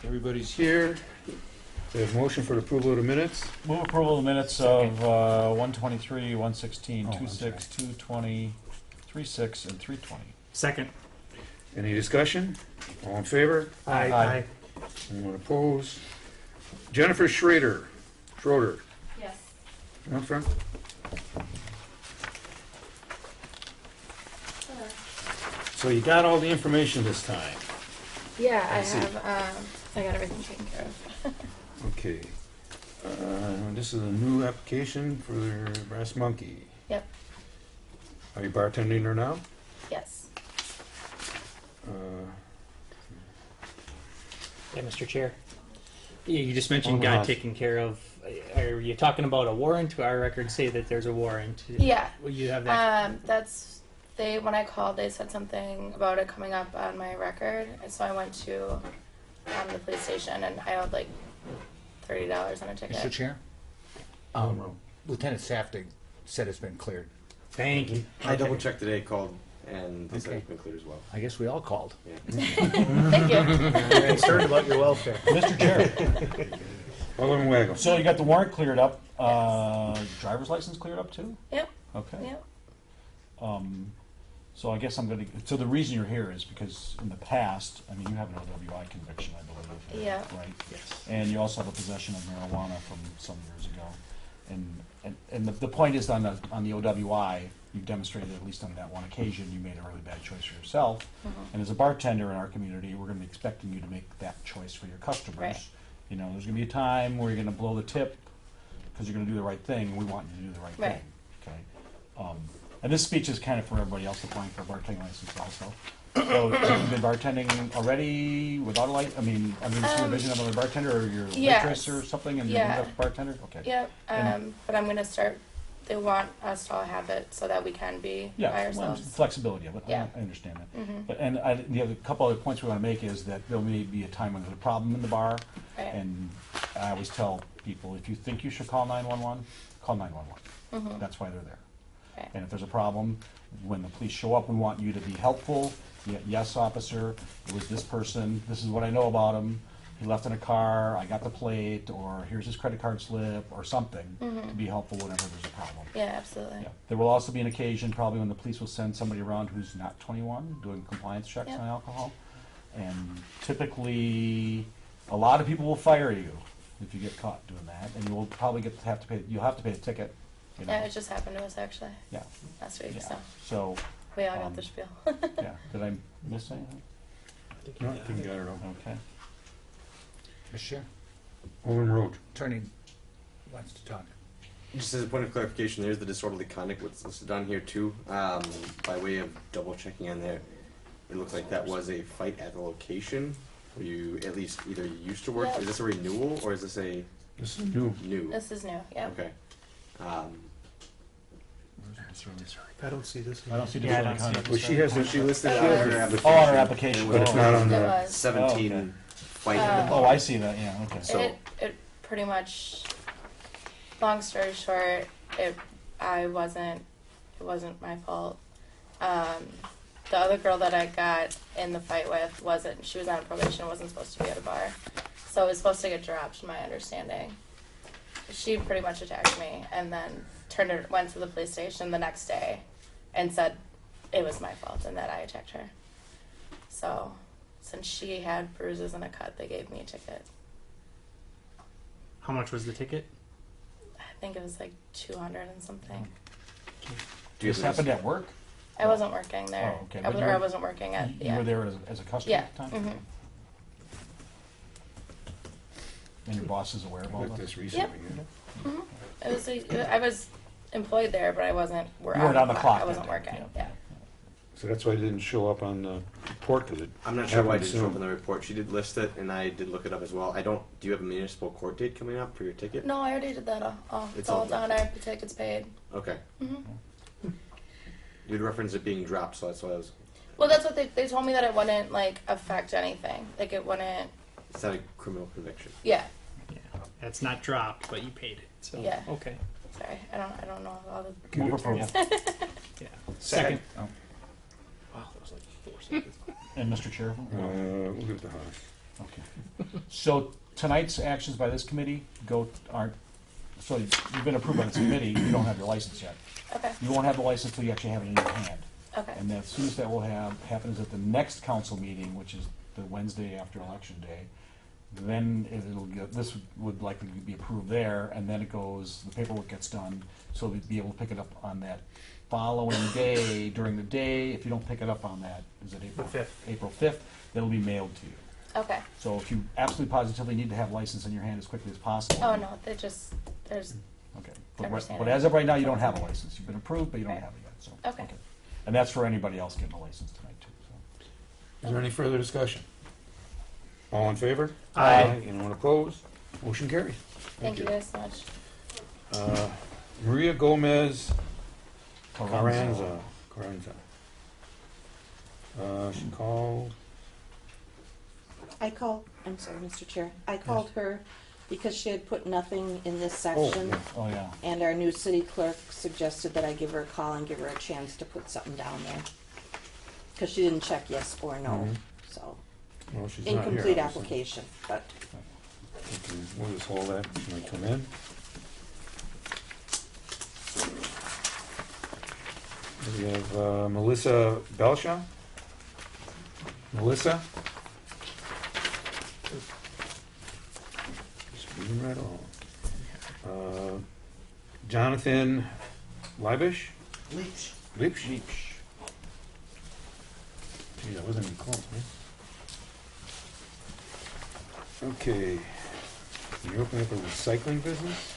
Everybody's here. We have motion for the approval of the minutes. Move approval of the minutes of 123, 116, Oh, 26, 220, 36, and 320. Second. Any discussion? All in favor? Aye. Anyone opposed? Jennifer Schroeder. Yes. Up front. So you got all the information this time. Yeah, I see. have, I got everything taken care of. Okay. This is a new application for Brass Monkey. Yep, Are you bartending there now? yes. Yeah, Mr. Chair. Yeah, you just mentioned Hold on. got taken care of. Are you talking about a warrant? Our records say that there's a warrant. Yeah, Will you have that? when I called, they said something about it coming up on my record, and so I went to the police station, and I owed like $30 on a ticket. Mr. Chair, Lieutenant Saftig said it's been cleared. Thank you. I double checked today, called, and they said Okay. it's been cleared as well. I guess we all called. Yeah. Thank you. Concerned about your welfare. Mr. Chair, Alderman Wago. so you got the warrant cleared up. Driver's license cleared up too? Yep, Okay. yep. So I guess I'm going to. So the reason you're here is because in the past, I mean, you have an OWI conviction, I believe. Yeah. Right. Yes. And you also have a possession of marijuana from some years ago. And the point is on the OWI, you've demonstrated at least on that one occasion you made a really bad choice for yourself. And as a bartender in our community, we're going to be expecting you to make that choice for your customers. Right. You know, there's going to be a time where you're going to blow the tip because you're going to do the right thing, and we want you to do the right Right. thing. Okay. And this speech is kind of for everybody else applying for a bartending license also. So have you been bartending already without a license? I mean, supervision of another bartender, or your Yes. waitress or something, and Yeah. you're a bartender? Okay. Yep, And- but I'm gonna start, they want us to all have it so that we can be by Yeah, well, ourselves. flexibility of it. Yeah. I understand that. Mhm. But the other couple other points we want to make is that there may be a time when there's a problem in the bar, Right. and I always tell people, if you think you should call 911, call 911. Mhm. That's why they're there. Right. And if there's a problem, when the police show up, we want you to be helpful. Yes, officer, it was this person. This is what I know about him. He left in a car. I got the plate, or here's his credit card slip, or something to be helpful whenever there's a problem. Yeah, absolutely. Yeah. There will also be an occasion, probably when the police will send somebody around who's not 21, doing compliance checks Yep. on alcohol. And typically, a lot of people will fire you if you get caught doing that, and you will probably have to pay a ticket. You know? Yeah, it just happened to us actually Yeah. last week, Yeah. so So, we all got the spiel. yeah. Did I miss anything? No, I think you got it all. Okay. Mr. Chair, Alderman Roach. attorney wants to talk. Just as a point of clarification, there's the disorderly conduct what's listed on here too. By way of double checking on there, it looks like that was a fight at the location where you at least either used to work. Yep. Is this a renewal or is this a This is new. new? This is new, yep. Okay. I don't see this. I don't see Yeah, I disorderly don't see conduct. Well, she has a, She listed Oh, it on it her was- application. Oh, on her application. but it's not on It the. was. 17 Oh, okay. fight at the Oh, bar. I see that. Yeah. Okay. So- It pretty much, long story short, it wasn't my fault. The other girl that I got in the fight with she was on probation, wasn't supposed to be at a bar. So it was supposed to get dropped, my understanding. She pretty much attacked me and then went to the police station the next day and said it was my fault and that I attacked her. So since she had bruises and a cut, they gave me a ticket. How much was the ticket? I think it was like 200 and something. Do you This have happened at work? I wasn't working there. Oh, okay. I, But I wasn't working at, You yeah. were there as a customer Yeah. at the time? Mm-hmm. And your boss is aware of all With that? this recently. yeah. Mm-hmm. I was employed there, but I wasn't. You weren't on the clock. I wasn't that day. working. Yeah. So that's why it didn't show up on the report, because it. I'm not sure why it happened didn't show up soon. in the report. She did list it, and I did look it up as well. Do you have a municipal court date coming up for your ticket? No, I already did that. It's It's all all done. I have the tickets paid. Okay. Mm-hmm. You'd reference it being dropped, so that's why I was. Well, that's what they told me, that it wouldn't like affect anything. Like it wouldn't. It's not a criminal conviction. Yeah. Yeah, it's not dropped, but you paid it. So Yeah. okay. Sorry, I don't know all the. Move approval. Yeah. Second. Oh. Wow, that was like 4 seconds. And Mr. Chair? We'll give it to Haas. Okay. So tonight's actions by this committee so you've been approved by this committee, you don't have your license yet. Okay. You won't have the license till you actually have it in your hand. Okay. And as soon as that will happen is at the next council meeting, which is the Wednesday after election day, then this would likely be approved there, and then the paperwork gets done, so we'd be able to pick it up on that following day, during the day. If you don't pick it up on that, is it April 5th? April 5th, it'll be mailed to you. Okay. So if you absolutely positively need to have license in your hand as quickly as possible. Oh no, there's Okay. Understand But it. as of right now, you don't have a license. You've been approved, but you don't Right. have it yet, so. Okay. And that's for anybody else getting a license tonight, too, so. Is there any further discussion? All in favor? Aye. Anyone opposed? Motion carries. thank you guys so much. Maria Gomez Carranza. Carranza. She called. I'm sorry, Mr. Chair. I called her because she had put nothing in this Oh, section. yeah. Oh, yeah. And our new city clerk suggested that I give her a call and give her a chance to put something down there. Because she didn't check yes or no, Mhm. so. Well, she's not here, Incomplete obviously. application, but Okay, we'll just hold that. She might come in. We have Melissa Belshaw. Melissa? Just reading right along. Jonathan Leibish? Leach. Leipsch? Gee, that wasn't even close, man. Okay. You're opening up a recycling business?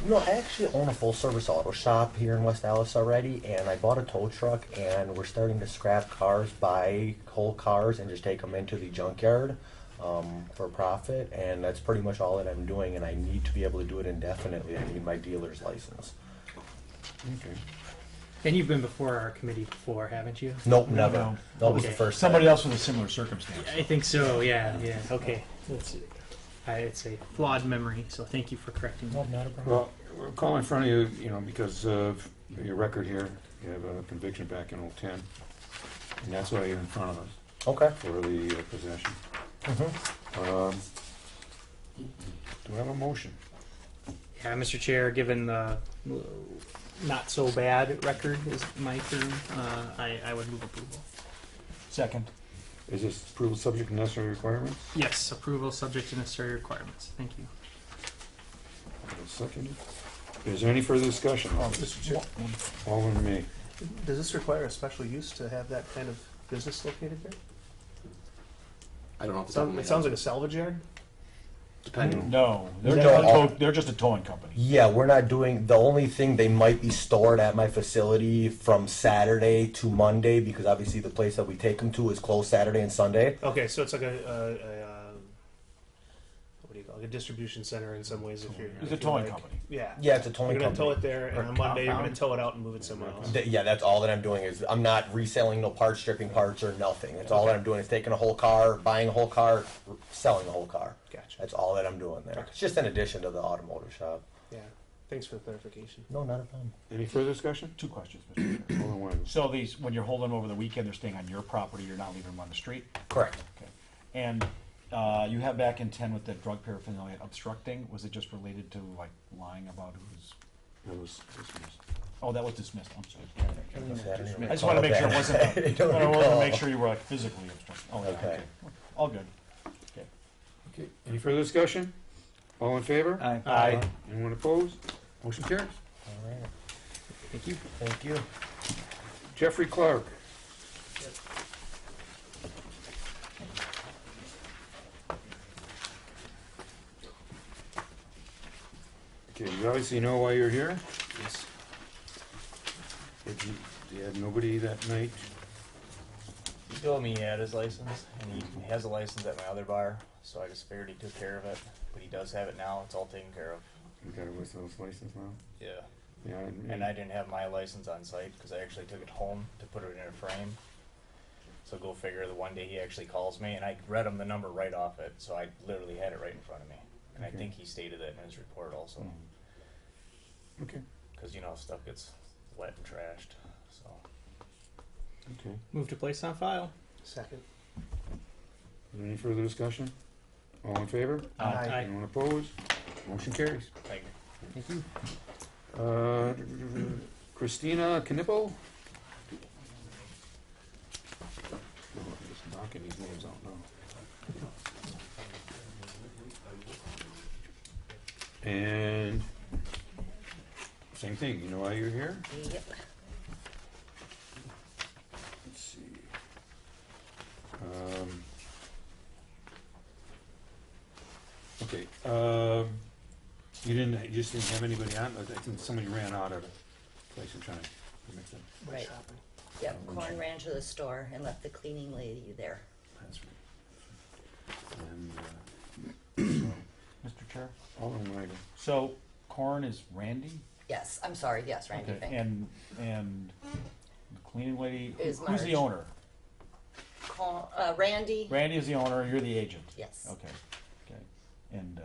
No, I actually own a full-service auto shop here in West Allis already, and I bought a tow truck, and we're starting to scrap cars, buy whole cars, and just take them into the junkyard for profit, and that's pretty much all that I'm doing, and I need to be able to do it indefinitely. I need my dealer's license. Okay. And you've been before our committee before, haven't you? Nope, never. No. That was the Okay. first Somebody time. else with a similar circumstance. I think so. Yeah. Okay. It's a flawed memory, so thank you for correcting me. No, not a problem. Well, we're calling in front of you, because of your record here. You have a conviction back in 2010, and that's why you're in front of us Okay. for the possession. Mm-hmm. Do I have a motion? Yeah, Mr. Chair, given the not so bad record is my term, I would move approval. Second. Is this approval subject to necessary requirements? Yes, approval subject to necessary requirements. Thank you. Second. Is there any further discussion? Mr. Chair, All in me. does this require a special use to have that kind of business located there? I don't know. Off the top of my It sounds head. like a salvage yard. Depending. No, they're No, just, all- they're just a towing company. Yeah, we're not doing, the only thing they might be stored at my facility from Saturday to Monday, because obviously the place that we take them to is closed Saturday and Sunday. Okay, so it's like what do you call it? A distribution center in some ways. If you're It's a if you're towing like- company. Yeah. Yeah, it's a towing You're gonna tow company. it there, and Or on Monday you're gonna compound. tow it out and move it somewhere else. Yeah, that's all that I'm doing is I'm not reselling no parts, stripping parts, or nothing. That's all that I'm doing is taking a whole car, buying a whole car, selling a whole car. Gotcha. That's all that I'm doing there. It's just in addition to the automotive shop. Yeah. Thanks for the clarification. No, not a problem. Any further discussion? Two questions, Mr. Chair. Hold on one. So these, when you're holding them over the weekend, they're staying on your property, you're not leaving them on the street? Correct. Okay. And you have back in 10 with the drug paraphernalia obstructing, was it just related to like lying about who's, That was dismissed. oh, that was dismissed, I'm sorry. I just want to make sure it wasn't, I wanted to make sure you were like physically obstructing. Oh, yeah, Okay. okay. All good. Okay. Any further discussion? All in favor? Aye. Anyone opposed? Motion carries. All right. Thank you. Thank you. Jeffrey Clark. Okay, you obviously know why you're here. Yes. Did you have nobody that night? He told me he had his license, and he has a license at my other bar, so I just figured he took care of it. But he does have it now, it's all taken care of. You got a West license now? Yeah. Yeah. And I didn't have my license on site, because I actually took it home to put it in a frame. So go figure, the one day he actually calls me, and I read him the number right off it, so I literally had it right in front of me. And Okay. I think he stated that in his report also, Okay. because you know, stuff gets wet and trashed, so. Okay. Move to place on file. Second. Is there any further discussion? All in favor? Aye. Anyone opposed? Motion carries. Thank you. Thank you. Christina Knippo? Just knocking these names out now. And same thing, you know why you're here? Yep. Let's see. Okay, you just didn't have anybody on, I think somebody ran out of the place and trying to make them. Right. Yep, Corn ran to the store and left the cleaning lady there. That's right. And, Mr. Chair? Alderman Weigel. So Corn is Randy? Yes, I'm sorry, yes, Randy Okay, Fink. and the cleaning lady, Is who's the Marge. owner? Randy? Randy is the owner, you're the agent? Yes. Okay, okay. And,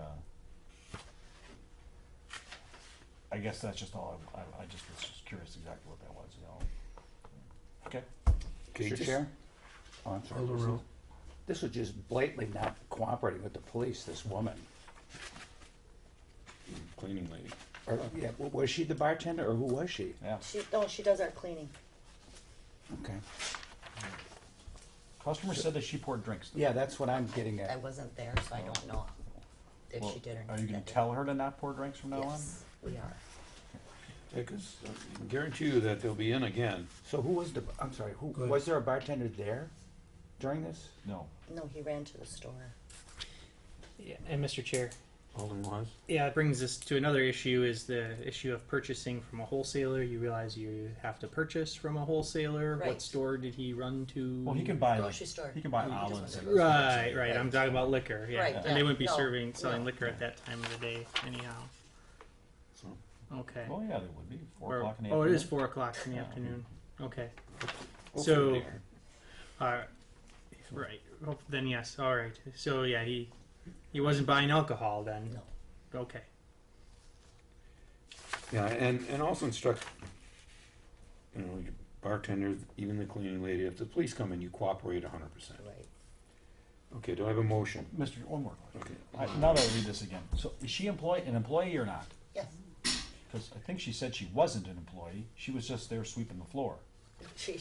I guess that's just all, I just was just curious exactly what that was, you know? Okay. Okay, Mr. just- Chair? Oh, I'm sorry. Alder Rowe. This was just blatantly not cooperating with the police, this woman. Cleaning lady. Or, yeah, was she the bartender, or who was she? Yeah. She does our cleaning. Okay. Customer said that she poured drinks. Yeah, that's what I'm getting I at. wasn't there, so I don't know if Well, she did or not. are you gonna tell her to not pour drinks from now on? Yes, we are. Yeah, 'cause I can guarantee you that they'll be in again. So who was the, I'm sorry, who, Go ahead. was there a bartender there during this? No. No, he ran to the store. Yeah, and Mr. Chair, Alderman Wise? yeah, it brings us to another issue, is the issue of purchasing from a wholesaler. You realize you have to purchase from a wholesaler. What Right. store did he run to? Well, he can buy, Grocery store. he can buy He just olives. went at to a- Right, right. I'm talking about liquor, yeah. Right, And yeah, they wouldn't be no, selling no. liquor at that time of the day anyhow. So, Okay. Oh, yeah, they would be, 4 Or- o'clock in the oh, afternoon. it is 4 o'clock in the Yeah. afternoon. Okay. hopefully So, they are. right. Oh, then yes. All right. So yeah, he wasn't buying alcohol then. No. Okay. Yeah, and also instruct, you know, your bartenders, even the cleaning lady, if the police come in, you cooperate 100%. Right. Okay, do I have a motion? Mr., one more question. Okay. Now that I read this again, so is she an employee or not? Yes. Because I think she said she wasn't an employee, she was just there sweeping the floor. She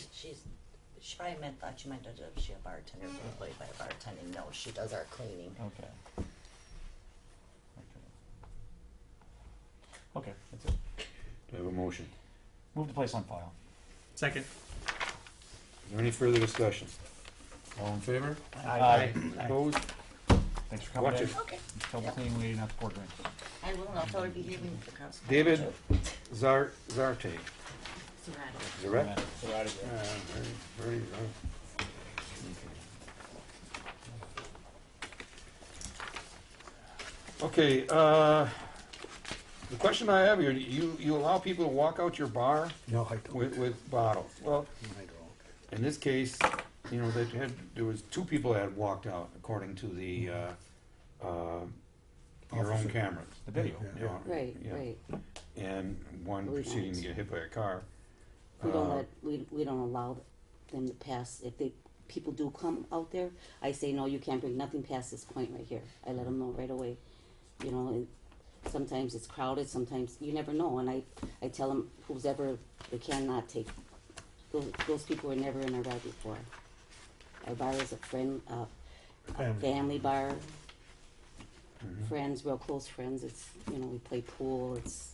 probably thought you meant is she a bartender, employed by a bartending. No, she does our cleaning. Okay. Okay, that's it. Do I have a motion? Move the place on file. Second. Is there any further discussion? All in favor? Aye. Opposed? Thanks for coming Watch in. it. Okay. Tell the cleaning lady not to pour drinks. I will not tell her behaving with the customer. David Zarte. Serrano. Zaret? So Very, okay, the question I have here, you allow people to walk out your bar No, I don't. with bottles? Well, I don't. in this case, you know, there was 2 people that had walked out, according to the, your own Officer. cameras. The video. you know, Right, yeah. right. And one We proceeding to don't. get hit by a car. We don't Uh, let, we don't allow them to pass. If people do come out there, I say, no, you can't bring nothing past this point right here. I let them know right away. You know, sometimes it's crowded, sometimes, you never know. And I tell them, who's ever, they cannot take, those people were never in our bar before. Our bar is a family bar, mhm. friends, real close friends. It's, you know, we play pool, it's,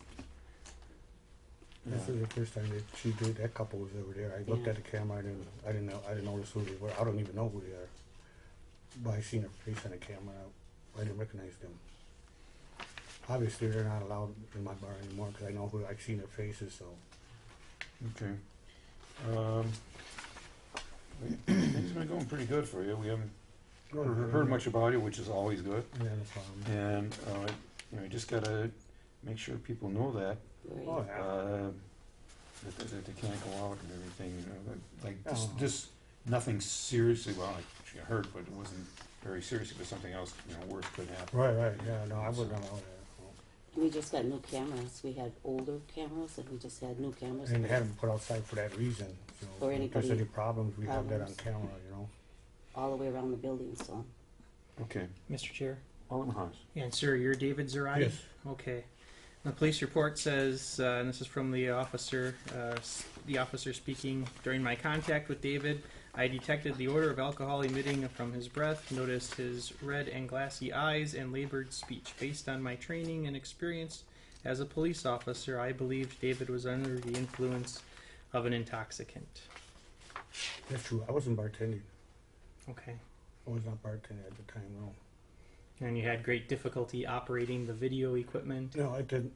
This is the first time that she did, that couple was over there. I looked Yeah. at the camera, I didn't notice who they were. I don't even know who they are. But I seen her face on the camera, I didn't recognize them. Obviously, they're not allowed in my bar anymore, because I know who, I've seen their faces, so. Okay. Things have been going pretty good for you. We haven't heard much about it, which is always good. Yeah, no problem. And, you know, you just gotta make sure people know that, right. Oh, yeah. that they can't go out and everything, you know, like, Oh. just nothing seriously, well, like, she hurt, but it wasn't very serious, but something else, you know, worse could happen. Right, yeah, no, I wouldn't allow that. We just got new cameras. We had older cameras, and we just had new cameras. And they had them put outside for that reason, so. Or If there's anybody- any problems, we have that on problems. camera, you know? All the way around the building, so. Okay. Mr. Chair. Alderman Haas. And sir, you're David Zarate? Yes. Okay. The police report says, and this is from the officer speaking, during my contact with David, I detected the odor of alcohol emitting from his breath, noticed his red and glassy eyes, and labored speech. Based on my training and experience as a police officer, I believed David was under the influence of an intoxicant. That's true. I wasn't bartending. Okay. I was not bartending at the time, no. And you had great difficulty operating the video equipment? No, I didn't.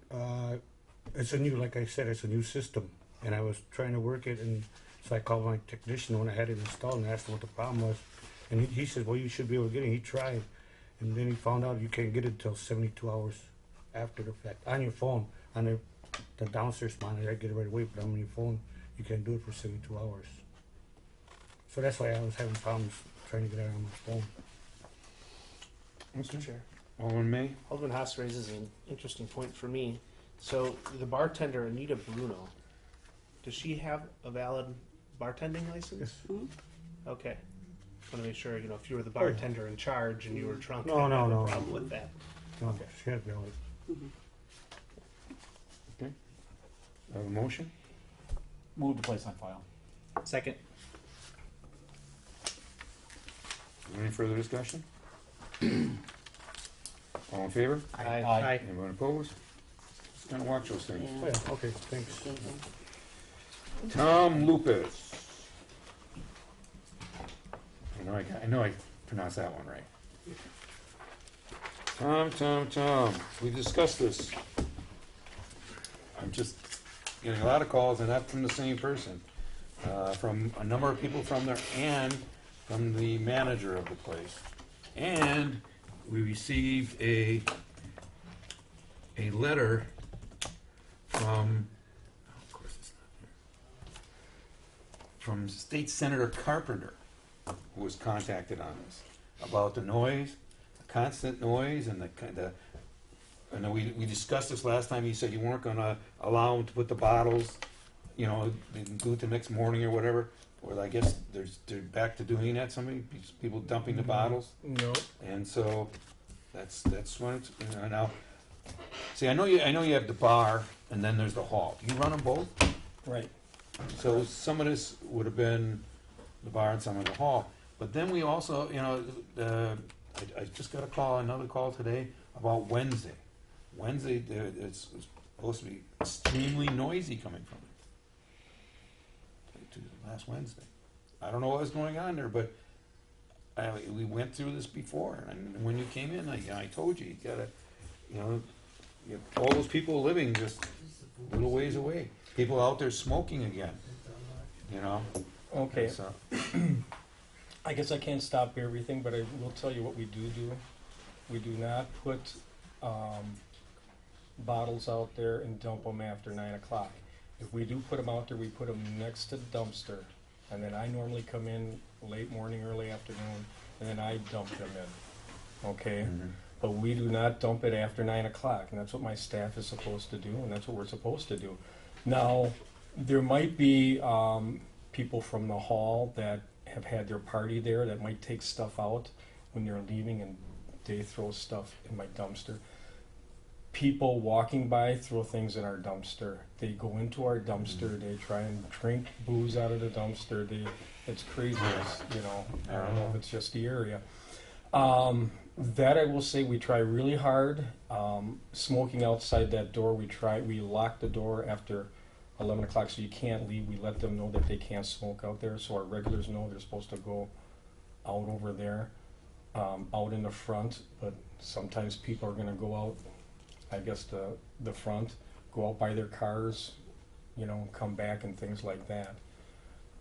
It's a new, like I said, it's a new system. And I was trying to work it, and so I called my technician when I had it installed and asked him what the problem was. And he said, well, you should be able to get it. He tried. And then he found out you can't get it until 72 hours after the fact. On your phone, on the downstairs monitor, I get it right away, but on your phone, you can't do it for 72 hours. So that's why I was having problems trying to get it on my phone. Okay. Mr. Chair. Alderman May. Alderman Haas raises an interesting point for me. So the bartender, Anita Bruno, does she have a valid bartending license? Yes. Mhm. Okay. Just want to make sure, if you were the bartender in charge and you were drunk, No, I'd no, have no. a problem with that. No, Okay. she had to be able to. Okay. A motion? Move to place on file. Second. Any further discussion? All in favor? Aye. Aye. Anyone opposed? Just gonna watch those things. Oh, yeah, okay, thanks. Thank you. Tom Lupus. I know I pronounced that one right. Tom. We discussed this. I'm just getting a lot of calls, and not from the same person. From a number of people from there, and from the manager of the place. And we received a letter from, of course it's not here, from State Senator Carpenter, who was contacted on this, about the noise, the constant noise, and I know we discussed this last time. You said you weren't gonna allow them to put the bottles, they can do it the next morning or whatever. Well, I guess they're back to doing that. People dumping the bottles. No. And so that's when it's now. See, I know you have the bar, and then there's the hall. Do you run them both? Right. So some of this would have been the bar and some of the hall. But then we also, I just got another call today about Wednesday. Wednesday, it's supposed to be extremely noisy coming from it. Last Wednesday. I don't know what was going on there, but we went through this before. And when you came in, I told you, you gotta, you have all those people living just a little ways away. People out there smoking again, Okay, So, I guess I can't stop everything, but I will tell you what we do. We do not put bottles out there and dump them after 9 o'clock. If we do put them out there, we put them next to the dumpster, and then I normally come in late morning, early afternoon, and then I dump them in, okay? mhm. But we do not dump it after 9 o'clock, and that's what my staff is supposed to do, and that's what we're supposed to do. Now, there might be people from the hall that have had their party there that might take stuff out when they're leaving, and they throw stuff in my dumpster. People walking by throw things in our dumpster. They go into our dumpster. They try and drink booze out of the dumpster. It's crazy. I don't know if it's just the area. That I will say, we try really hard. Smoking outside that door, we lock the door after 11 o'clock, so you can't leave. We let them know that they can't smoke out there, so our regulars know they're supposed to go out over there, out in the front. But sometimes people are going to go out, I guess, the front, go out by their cars, come back and things like that.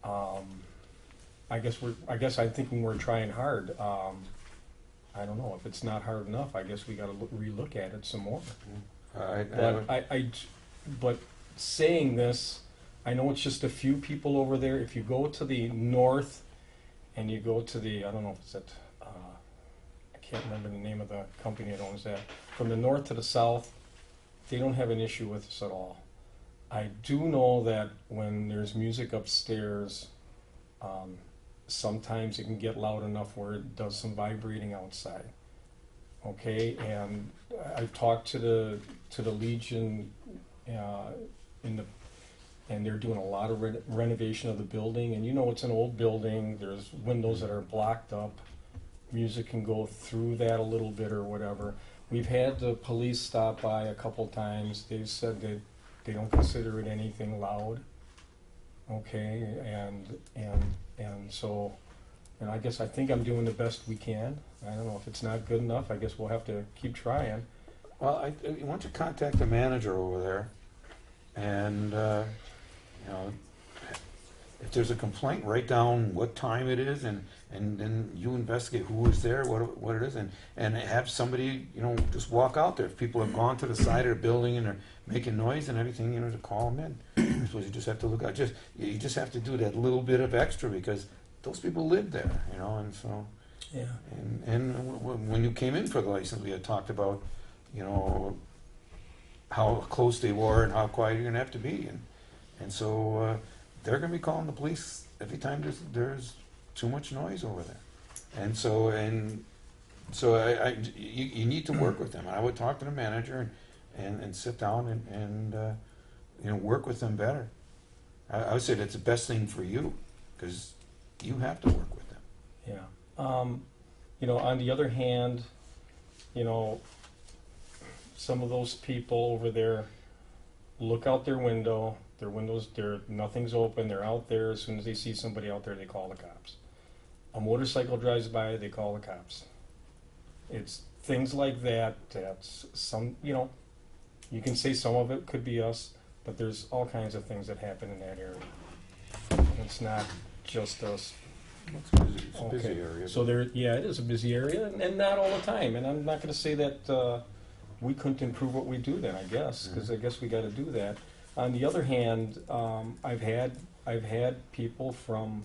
I guess I'm thinking we're trying hard. I don't know if it's not hard enough. I guess we got to relook at it some more. But saying this, I know it's just a few people over there. If you go to the north and you go to the, I don't know if it's I can't remember the name of the company that owns that. From the north to the south, they don't have an issue with us at all. I do know that when there's music upstairs, sometimes it can get loud enough where it does some vibrating outside. Okay, and I've talked to the Legion, in the, and they're doing a lot of renovation of the building, and you know, it's an old building, there's windows that are blocked up, music can go through that a little bit or whatever. We've had the police stop by a couple times, they've said that they don't consider it anything loud. Okay, and so, and I guess I think I'm doing the best we can. I don't know if it's not good enough, I guess we'll have to keep trying. Well, I want you to contact the manager over there, and, you know, if there's a complaint, write down what time it is, and then you investigate who was there, what it is, and have somebody, you know, just walk out there. If people have gone to the side of the building and are making noise and everything, you know, to call them in. I suppose you just have to look out. You just have to do that little bit of extra, because those people live there, you know, and so. Yeah. And when you came in for the license, we had talked about, you know, how close they were and how quiet you're gonna have to be, and so they're gonna be calling the police every time there's too much noise over there, and so you need to work with them. I would talk to the manager and sit down and you know, work with them better. I would say that's the best thing for you, because you have to work with them. Yeah. You know, on the other hand, you know, some of those people over there look out their window, their windows, nothing's open, they're out there. As soon as they see somebody out there, they call the cops. A motorcycle drives by, they call the cops. It's things like that, that's some, you know, you can say some of it could be us, but there's all kinds of things that happen in that area. It's not just us. It's busy. It's a busy Okay. area. So yeah, it is a busy area, and not all the time. And I'm not going to say that we couldn't improve what we do then. I guess, because I guess we got to do that. On the other hand, I've had people from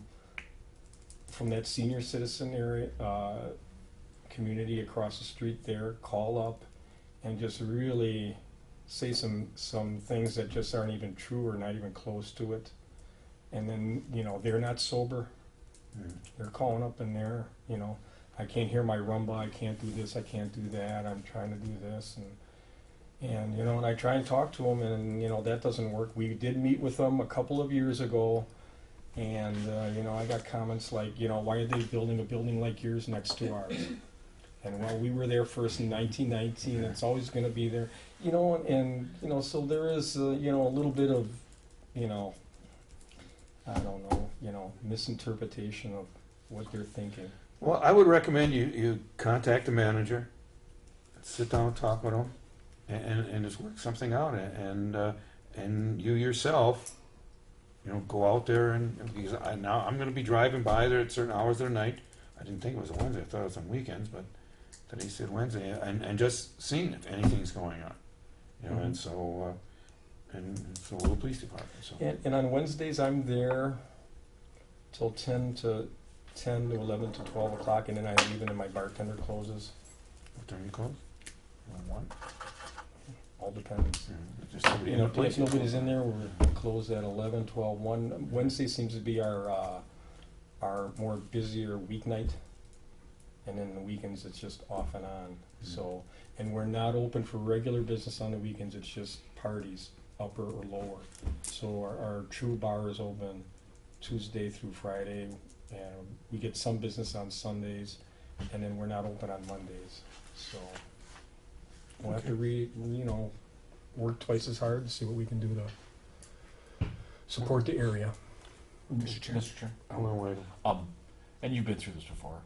that senior citizen area community across the street there call up and just really say some things that just aren't even true or not even close to it. And then, you know, they're not sober. They're calling up in there, you know, I can't hear my rumba, I can't do this, I can't do that, I'm trying to do this, and you know, and I try and talk to them, and you know, that doesn't work. We did meet with them a couple of years ago, and you know, I got comments like, you know, why are they building a building like yours next to ours? And well, we were there first in 1919, it's always going to be there, you know, and you know, so there is you know, a little bit of, you know, I don't know, you know, misinterpretation of what they're thinking. Well, I would recommend you contact the manager, sit down and talk with him, and just work something out, and you yourself, you know, go out there, and because now I'm going to be driving by there at certain hours of the night. I didn't think it was a Wednesday, I thought it was on weekends, but today said Wednesday, and just seeing if anything's going on, you know, and so will the police department. So. And on Wednesdays, I'm there till 10 to 11 to 12 o'clock, and then I leave, and then my bartender closes. What time you close? 1? All depends. Just somebody You in know, the place. if nobody's in there, we're closed at 11, 12, 1. Wednesday seems to be our more busier weeknight, and then the weekends it's just off and on. So, and we're not open for regular business on the weekends. It's just parties, upper or lower. So our true bar is open Tuesday through Friday, and we get some business on Sundays, and then we're not open on Mondays. So we'll have to work twice as hard to see what we can do to support the area. Mr. Chair. I'm gonna wait. And you've been through this before.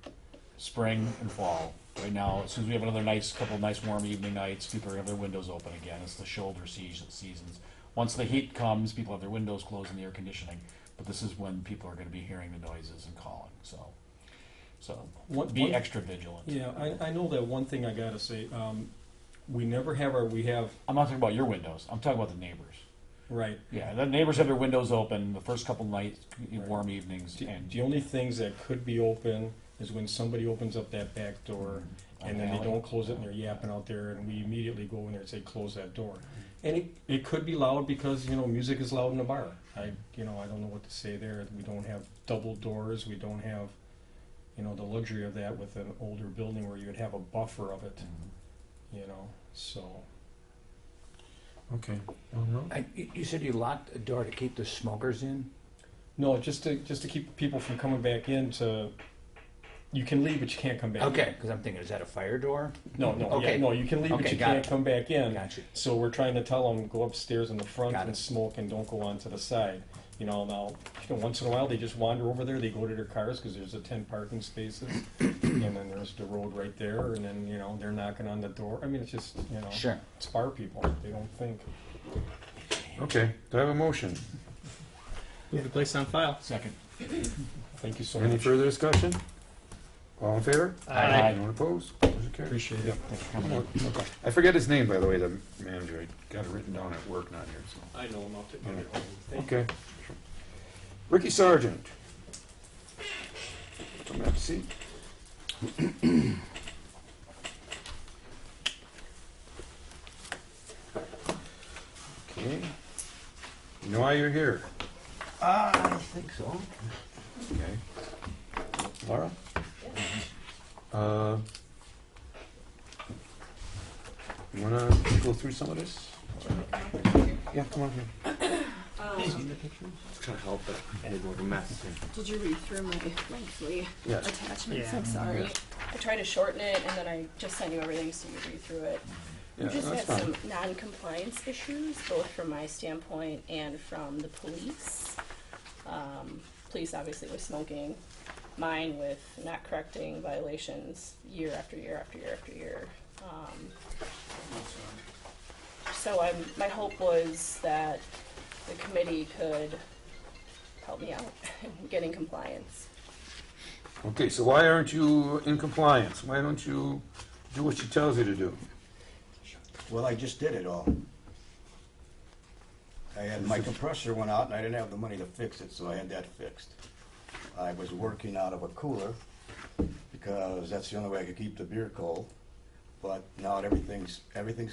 Spring and fall. Right now, as soon as we have another couple nice warm evening nights, people are gonna have their windows open again. It's the shoulder seasons. Once the heat comes, people have their windows closed and the air conditioning. But this is when people are gonna be hearing the noises and calling. So be extra vigilant. Yeah, I know that one thing I gotta say. We never have I'm not talking about your windows. I'm talking about the neighbors. Right. Yeah, the neighbors have their windows open the first couple nights, warm evenings. The only things that could be open is when somebody opens up that back door and then they don't close it and they're yapping out there, and we immediately go in there and say, close that door. And it could be loud because, you know, music is loud in the bar. I don't know what to say there. We don't have double doors. We don't have, you know, the luxury of that with an older building where you'd have a buffer of it, you know, so. Okay. You said you locked the door to keep the smokers in? No, just to keep people from coming back in to, you can leave, but you can't come back in. Okay, because I'm thinking, is that a fire door? No, Okay. no, you can leave, but Okay, you got can't it. come back in. Gotcha. So we're trying to tell them, go upstairs in the front Got and it. smoke and don't go on to the side. You know, now, once in a while, they just wander over there, they go to their cars, because there's 10 parking spaces, and then there's the road right there, and then, you know, they're knocking on the door. I mean, it's just, you know, Sure. it's bar people, they don't think. Okay, do I have a motion? Move the place on file. Second. Thank you so Any much. further discussion? All in favor? Aye. Anyone opposed? Motion carries. Appreciate it. Thanks for coming in. Okay. I forget his name, by the way, the manager. I got it written down at work, not here, so. I know him, I'll take Yeah. it. Thank you. Okay. Ricky Sargent. Come have a seat. Okay. You know why you're here? I think so. Okay. Laura? You wanna go through some of this? Yeah, come on here. It's kind of help, but it's more of a mess. Did you read through my lengthy Yes. attachments? Yeah. I'm sorry. Yes. I tried to shorten it and then I just sent you everything so you read through it. Yeah, We just that's had fine. some non-compliance issues, both from my standpoint and from the police. Police obviously with smoking, mine with not correcting violations year after year after year after year. So my hope was that the committee could help me out in getting compliance. Okay, so why aren't you in compliance? Why don't you do what she tells you to do? Well, I just did it all. I had, my compressor went out and I didn't have the money to fix it, so I had that fixed. I was working out of a cooler because that's the only way I could keep the beer cold. But now everything's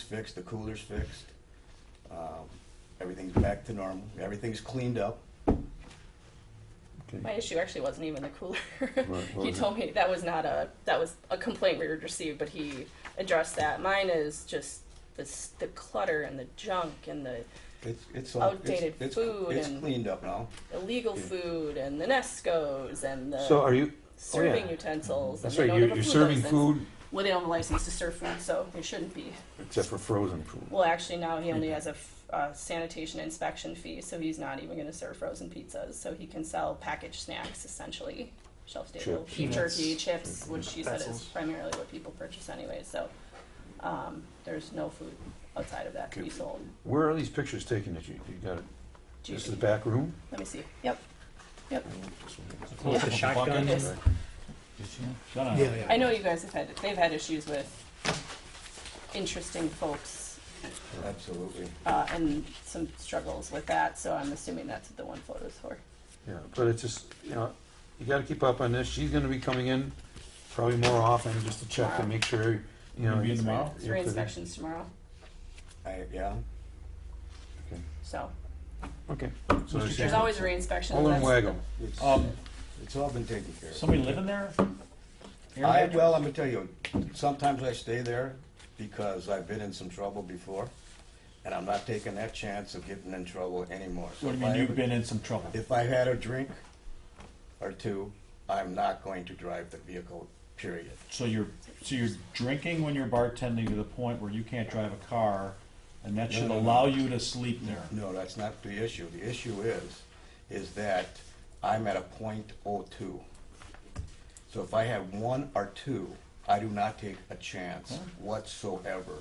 fixed, the cooler's fixed. Everything's back to normal, everything's cleaned up. My issue actually wasn't even the cooler. what He was told me that was a complaint we had received, but he addressed that. Mine is just the clutter and the junk and the It's all, outdated it's food It's and cleaned up now. illegal Yeah. food and the Nescos and the So are you, serving yeah. utensils. That's and they right, don't you're have a serving license. food, Well, they don't have a license to serve food, so they shouldn't be. except for frozen food. Well, actually, now he only has a sanitation inspection fee, so he's not even going to serve frozen pizzas. So he can sell packaged snacks, essentially, shelf-stable Chips. beef jerky, chips, which she said is Pretzels. primarily what people purchase anyway. So there's no food outside of that to be Okay. sold. Where are these pictures taken that you got it? Do you This see? is the back room? Let me see. Yep. Yep. With the shotgun. Yes. Shut up. Yeah, yeah. I know you guys they've had issues with interesting folks Absolutely. and some struggles with that. So I'm assuming that's what the one photo is for. Yeah, but it's just, you know, you gotta keep up on this. She's gonna be coming in probably more often just to check and make sure, you know. You be in tomorrow? It's re-inspections tomorrow. Yeah. So Okay. So there's always a re-inspection. Hold on, That's- waggle. It's all been taken care of. Somebody living there? Well, I'm gonna tell you, sometimes I stay there because I've been in some trouble before, and I'm not taking that chance of getting in trouble anymore. So What do you if mean I you've have- been in some trouble? If I had a drink or two, I'm not going to drive the vehicle, period. So you're drinking when you're bartending to the point where you can't drive a car, and that should No. allow you to sleep there. No, that's not the issue. The issue is that I'm at a .02. So if I have one or two, I do not take a chance whatsoever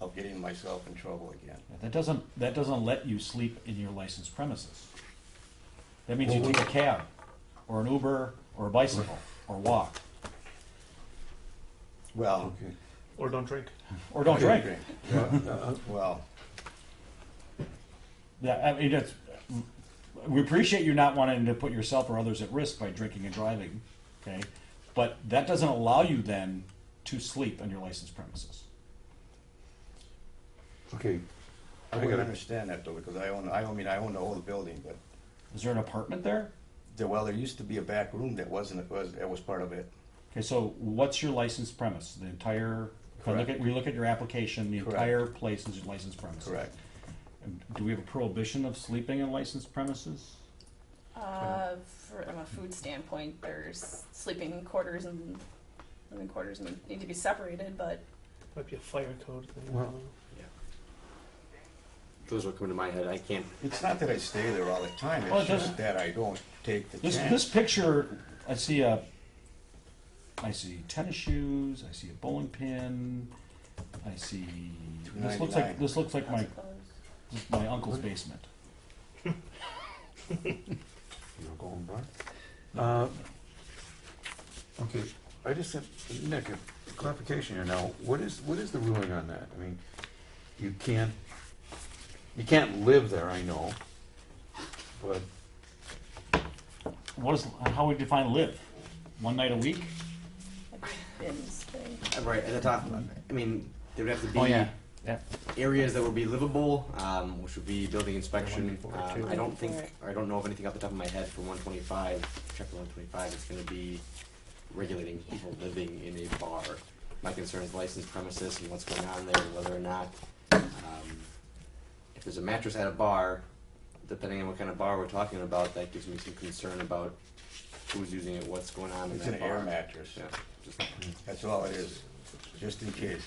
of getting myself in trouble again. That doesn't let you sleep in your licensed premises. That means you Well, take a cab, or an Uber, or a bicycle, or walk, Well, Okay. Or don't drink. or don't drink. Well, Yeah, I mean, we appreciate you not wanting to put yourself or others at risk by drinking and driving, okay? But that doesn't allow you then to sleep on your licensed premises. Okay. I wouldn't understand that though, because I own the whole building, but, Is there an apartment there? well, there used to be a back room that was part of it. Okay, so what's your licensed premise? The entire, if I look Correct. at, we look at your application, the Correct. entire place is your licensed premise. Correct. And do we have a prohibition of sleeping in licensed premises? From a food standpoint, there's sleeping quarters and living quarters need to be separated, but Might be a fire code thing. Well, Those will come to my head. I can't. It's not that I stay there all the time, Well, it's it just doesn't- that I don't take the This chance. picture, I see tennis shoes, I see a bowling pin, I see, $2.99. this looks like my uncle's basement. You know, going bar. Okay, I just said, Nick, a clarification here now. What is the ruling on that? I mean, you can't live there, I know, but How would you define live? One night a week? bins thing. Right at the top. I mean, there would have to be Oh, yeah. Yeah. areas that would be livable, which would be building inspection. 124, I don't think, or I don't know of anything off the top of my head for 125. Chapter 125 is going to be regulating people living in a bar. My concern is licensed premises and what's going on there, and whether or not, if there's a mattress at a bar, depending on what kind of bar we're talking about, that gives me some concern about who's using it, what's going on in It's that an bar. air mattress. Yeah, just, That's all it is, just in case.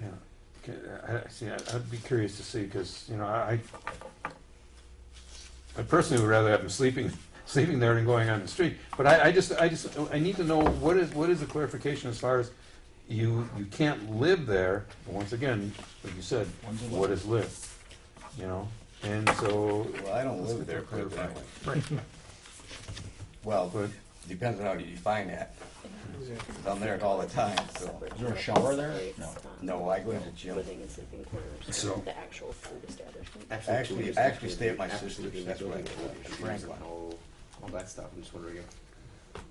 yeah. Okay, see, I'd be curious to see because you know I personally would rather have them sleeping there than going on the street. But I need to know what is the clarification as far as you can't live there. But once again, like you said, what is live? You know, and so Well, I don't let's live get there, that put it that clarified. way. Well, But depends on how you define that. 'Cause I'm there all the time, so. Is there a shower there? No. No, I go to the gym. Living and sleeping quarters. So- The actual food establishment. I actually stay at my sister's, that's what I do, Franklin. all that stuff. I'm just wondering if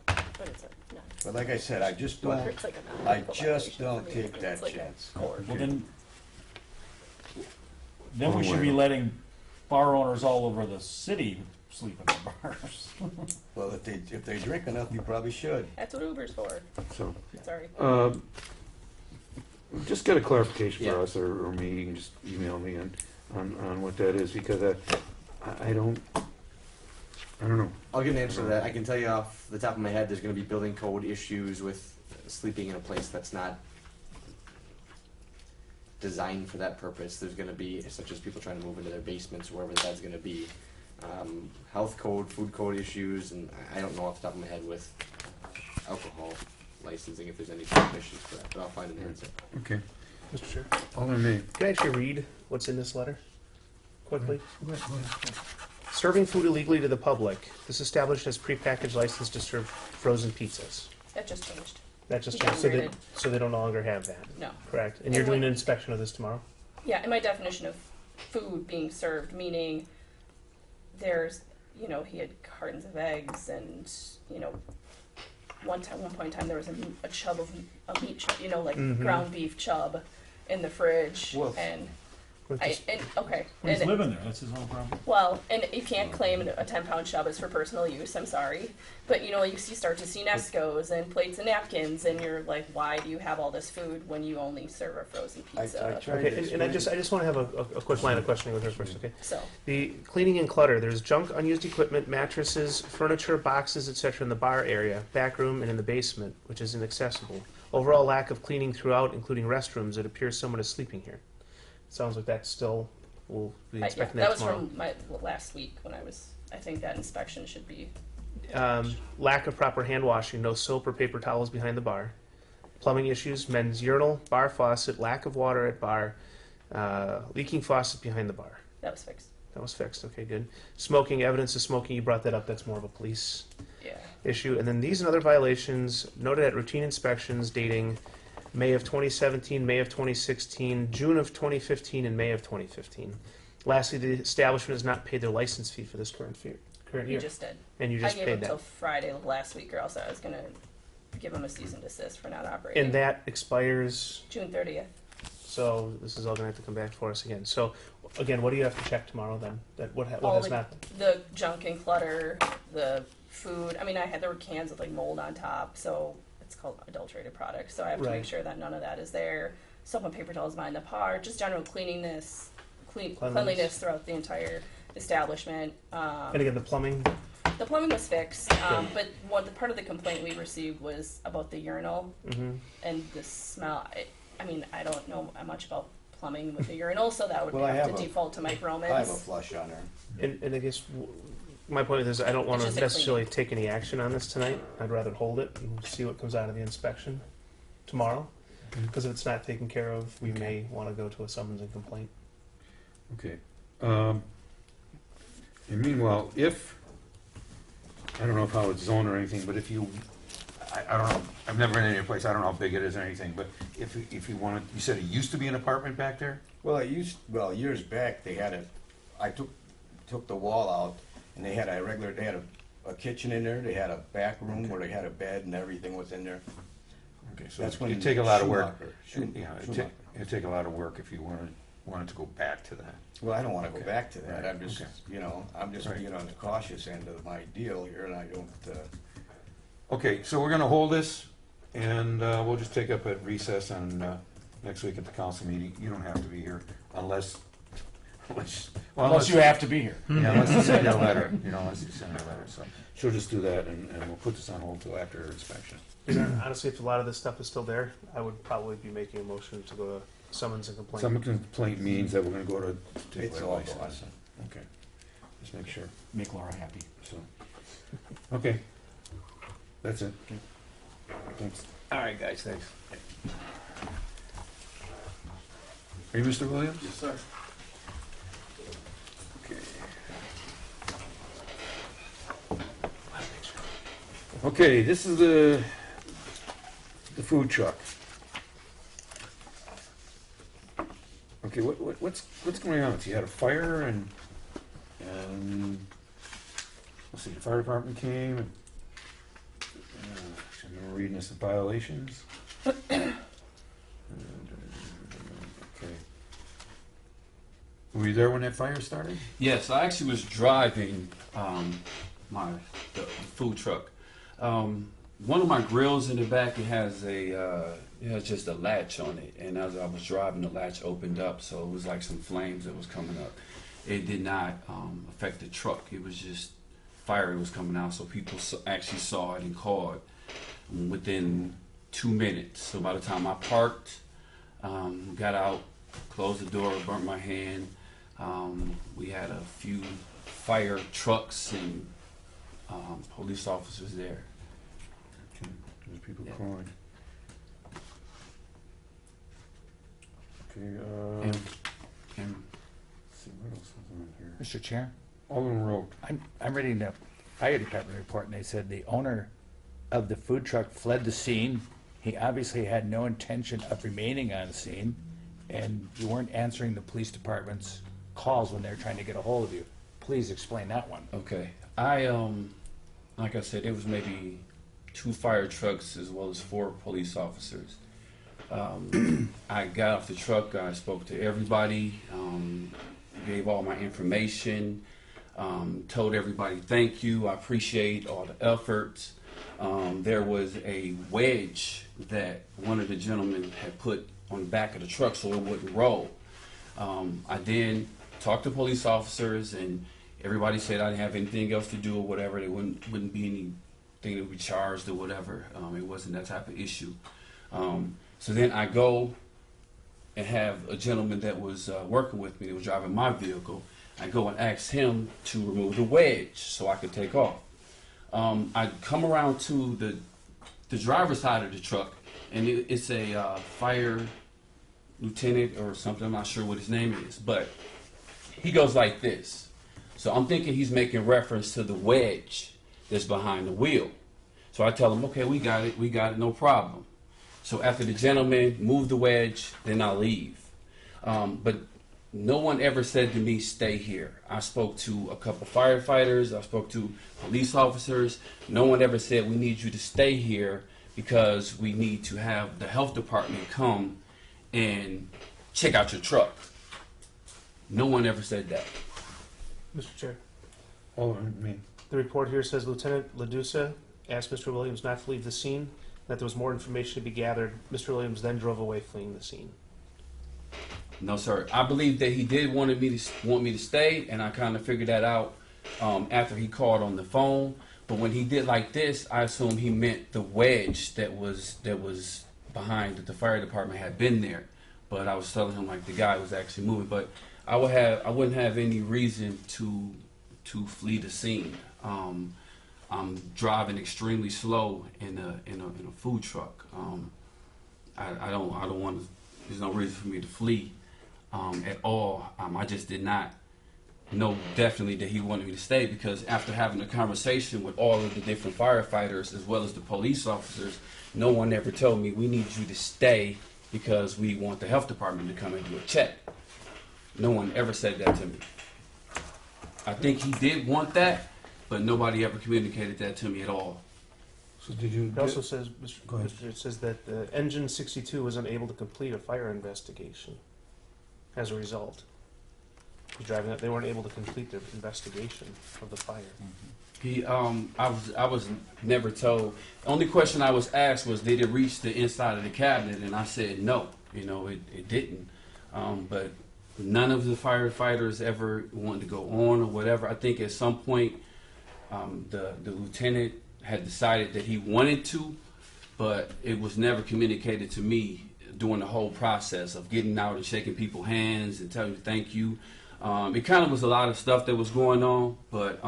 But it's a, no. But like I said, I just don't, It's like a I non-medical just violation don't for me. take that It's like a chance. core. Well, then we should be letting bar owners all over the city sleep in the bars. Well, if they drink enough, you probably should. That's what Uber's for. so. Sorry. Just get a clarification Yeah. for us, or me, you can just email me on what that is, because I don't know. I'll get an answer to that. I can tell you off the top of my head, there's going to be building code issues with sleeping in a place that's not designed for that purpose. There's going to be, such as people trying to move into their basements, wherever that's going to be. Health code, food code issues, and I don't know off the top of my head with alcohol licensing if there's any prohibitions for that, but I'll find an answer. Okay, Mr. Chair, all in me. can I actually read what's in this letter quickly? Serving food illegally to the public. This establishment has prepackaged license to serve frozen pizzas. That just changed. That just We changed, so they, downgraded. so they don't no longer have that, No. correct? And And you're doing when- an inspection of this tomorrow? Yeah, and my definition of food being served, meaning there's, you know, he had cartons of eggs and, you know, one point in time there was a chub of a meat chub, you know, like Mhm. ground beef chub in the fridge, Woof. and With I this- and okay, He's and living there, that's his whole problem. well, and you can't claim a 10-pound chub is for personal use. I'm sorry, but you know, you start to see Nescos and plates and napkins, and you're like, why do you have all this food when you only serve a frozen I pizza? tried to Okay, and I explain. just want to have a quick line of questioning with her first, okay? So The cleaning and clutter, there's junk, unused equipment, mattresses, furniture, boxes, etc. in the bar area, back room, and in the basement, which is inaccessible. Overall lack of cleaning throughout, including restrooms. It appears someone is sleeping here. Sounds like that's still, we'll be yeah, inspecting that that was tomorrow. from my last week when I was. I think that inspection should be. Lack of proper hand washing, no soap or paper towels behind the bar. Plumbing issues, men's urinal, bar faucet, lack of water at bar, leaking faucet behind the bar. That was fixed. That was fixed, okay, good. Smoking, evidence of smoking, you brought that up, that's more of a police Yeah. issue. And then these and other violations noted at routine inspections dating May of 2017, May of 2016, June of 2015, and May of 2015. Lastly, the establishment has not paid their license fee for this current You year. just did. And you just I gave paid him that. till Friday of last week, or else I was gonna give him a cease and desist for not operating. And that expires, June 30th. so this is all gonna have to come back for us again. So, again, what do you have to check tomorrow then? That what All has the, not? the junk and clutter, the food. I mean, there were cans with like mold on top, so it's called adulterated product. So I have to Right. make sure that none of that is there. Soap and paper towels behind the bar, just general cleanliness throughout the entire establishment. And again, the plumbing. The plumbing was fixed, but part of the complaint we received was about the urinal Mm-hmm. and the smell. I mean, I don't know much about plumbing with the urinal, so that would Well, I have to have a- default to Mike Romans. I have a flush on there. And I guess my point is I don't want It's to just a necessarily take any action on this tonight. I'd rather hold it and see what comes out of the inspection tomorrow. Because if it's not taken care of, we may want to go to a summons and complaint. Okay. And meanwhile, if, I don't know how it's zoned or anything, but if you, I don't know, I've never been in any place, I don't know how big it is or anything, but if you wanted, you said it used to be an apartment back there? Well, years back, they had I took the wall out, and they had a kitchen in there, they had a back room where they had a bed and everything was in there. Okay, so That's when it'd take a lot of work. Schumacher. Yeah, it'd take a lot of work if you wanted to go back to that. Well, I don't wanna go Okay. back to that, Right. I'm just, Okay. I'm just Right. being on the cautious end of my deal here, and I don't, Okay, so we're gonna hold this, and we'll just take up at recess on next week at the council meeting. You don't have to be here unless Unless you have to be here. Yeah, unless you send your letter, unless you send your letter, so she'll just do that, and we'll put this on hold till after her inspection. Honestly, if a lot of this stuff is still there, I would probably be making a motion to go to summons and complaint. Some complaint means that we're gonna go to take It's away all license. gone. Okay, just make sure, Make Laura happy. so, okay, that's it. Thanks. All right, guys, thanks. Are you Mr. Williams? Yes, sir. Okay, this is the food truck. Okay, what's going on? So you had a fire and let's see, the fire department came and I remember reading this in violations. Okay. Were you there when that fire started? Yes, I actually was driving the food truck. One of my grills in the back, it has just a latch on it, and as I was driving, the latch opened up, so it was like some flames that was coming up. It did not affect the truck. It was just fire that was coming out, so people actually saw it and called within 2 minutes. So by the time I parked, got out, closed the door, burnt my hand. We had a few fire trucks and police officers there. Okay, there's people Yeah. calling. Okay, And let's see, what else was on here? Mr. Chair, Alderman Road. I'm reading the fire department report, and they said the owner of the food truck fled the scene. He obviously had no intention of remaining on the scene, and you weren't answering the police department's calls when they were trying to get a hold of you. Please explain that one. okay, like I said, it was maybe 2 fire trucks as well as 4 police officers. I got off the truck, I spoke to everybody, gave all my information, told everybody thank you, I appreciate all the efforts. There was a wedge that one of the gentlemen had put on the back of the truck so it wouldn't roll. I then talked to police officers, and everybody said I didn't have anything else to do or whatever. There wouldn't be anything to be charged or whatever. It wasn't that type of issue. So then I go and have a gentleman that was working with me, that was driving my vehicle. I go and ask him to remove the wedge so I could take off. I come around to the driver's side of the truck, and it's a fire lieutenant or something. I'm not sure what his name is, but he goes like this. So I'm thinking he's making reference to the wedge that's behind the wheel. So I tell him, okay, we got it, no problem. So after the gentleman moved the wedge, then I leave. But no one ever said to me, stay here. I spoke to a couple firefighters, I spoke to police officers. No one ever said, we need you to stay here because we need to have the health department come and check out your truck. No one ever said that. Mr. Chair, Alderman, me. the report here says Lieutenant Ladusa asked Mr. Williams not to leave the scene, that there was more information to be gathered. Mr. Williams then drove away, fleeing the scene. No, sir. I believe that he did want me to stay, and I kind of figured that out after he called on the phone. But when he did like this, I assumed he meant the wedge that was behind that the fire department had been there. But I was telling him like the guy was actually moving. But I wouldn't have any reason to flee the scene. I'm driving extremely slow in a food truck. I don't want to. There's no reason for me to flee at all. I just did not know definitely that he wanted me to stay, because after having a conversation with all of the different firefighters as well as the police officers, no one ever told me we need you to stay because we want the health department to come and do a check. No one ever said that to me. I think he did want that, but nobody ever communicated that to me at all. So did you? It also says, Go ahead. it says that Engine 62 was unable to complete a fire investigation as a result. He's driving that they weren't able to complete their investigation of the fire. I was never told. The only question I was asked was, did it reach the inside of the cabinet? And I said no. It didn't. But none of the firefighters ever wanted to go on or whatever. I think at some point the lieutenant had decided that he wanted to, but it was never communicated to me during the whole process of getting out and shaking people's hands and telling you thank you. It kind of was a lot of stuff that was going on, but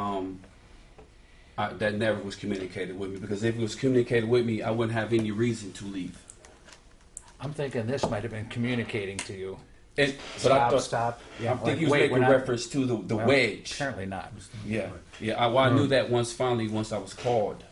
that never was communicated with me, because if it was communicated with me, I wouldn't have any reason to leave. I'm thinking this might have been communicating to you. But Stop. I think he was making reference to the wedge. Apparently not. Yeah. I knew that once I was called.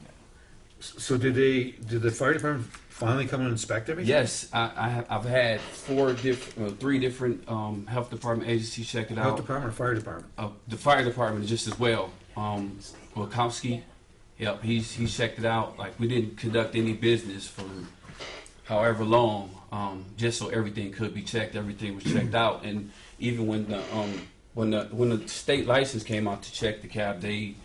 So did the fire department finally come and inspect everything? Yes, I've had three different health department agencies check it out. Health department or fire department? The fire department just as well. Wilkowski, yep, he's checked it out. Like, we didn't conduct any business for however long, just so everything could be checked. Everything was checked out, and even when the state license came out to check the cab, they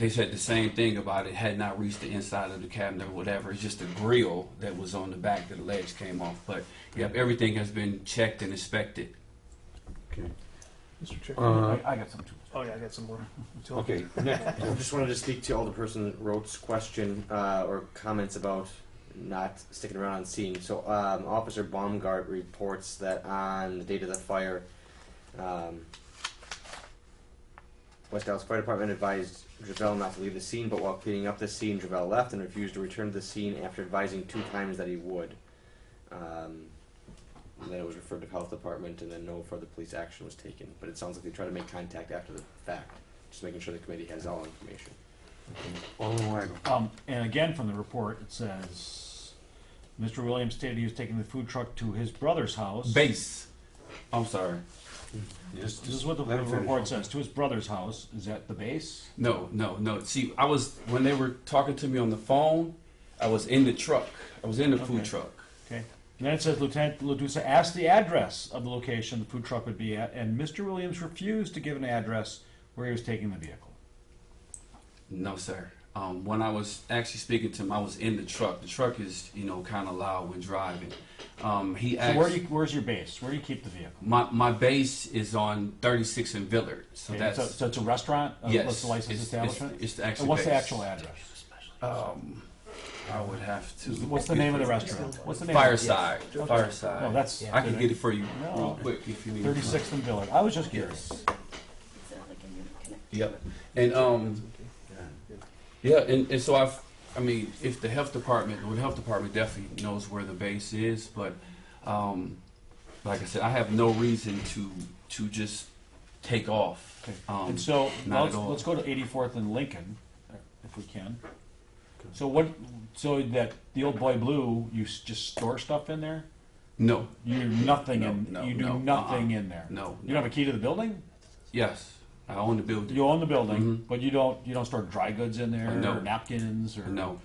said the same thing about it had not reached the inside of the cabinet or whatever. It's just the grill that was on the back that the legs came off. But yep, everything has been checked and inspected. Okay. Mr. Chair. I got some too. Oh yeah, I got some more. Okay. I just wanted to speak to Alderperson Roth's question or comments about not sticking around on scene. So Officer Baumgart reports that on the date of the fire, West Dallas Fire Department advised Dravell not to leave the scene, but while cleaning up the scene, Dravell left and refused to return to the scene after advising 2 times that he would. And then it was referred to health department, and then no further police action was taken. But it sounds like they tried to make contact after the fact, just making sure the committee has all information. Alderman Weigel. And again, from the report, it says, Mr. Williams stated he was taking the food truck to his brother's house. Base. I'm sorry. This is what the report says. To his brother's house. Is that the base? No. See, when they were talking to me on the phone, I was in the truck. I was in the food truck. Okay. And then it says Lieutenant Ladusa asked the address of the location the food truck would be at, and Mr. Williams refused to give an address where he was taking the vehicle. No, sir. When I was actually speaking to him, I was in the truck. The truck is, kind of loud when driving. He asked, So where's your base? Where do you keep the vehicle? My base is on 36 and Villard. So Okay, that's so it's a restaurant? Yes, What's the licensed establishment? It's the actual And what's the base. actual address? I would have to. What's the name of the restaurant? What's the name? Fireside. Of it? Fireside. Oh, that's. I can get it for you No. real quick if you need. 36th and Villard. I was just curious. Yep. And yeah, and so if the health department definitely knows where the base is, but like I said, I have no reason to just take off. Okay. And so let's go to 84th and Lincoln, if we can. So so that the old Boy Blue, you just store stuff in there? No. You do nothing nothing in there. No. You don't have a key to the building? Yes. I own the building. You own the building, Mm-hmm. but you don't store dry goods in there, No. or napkins, or No.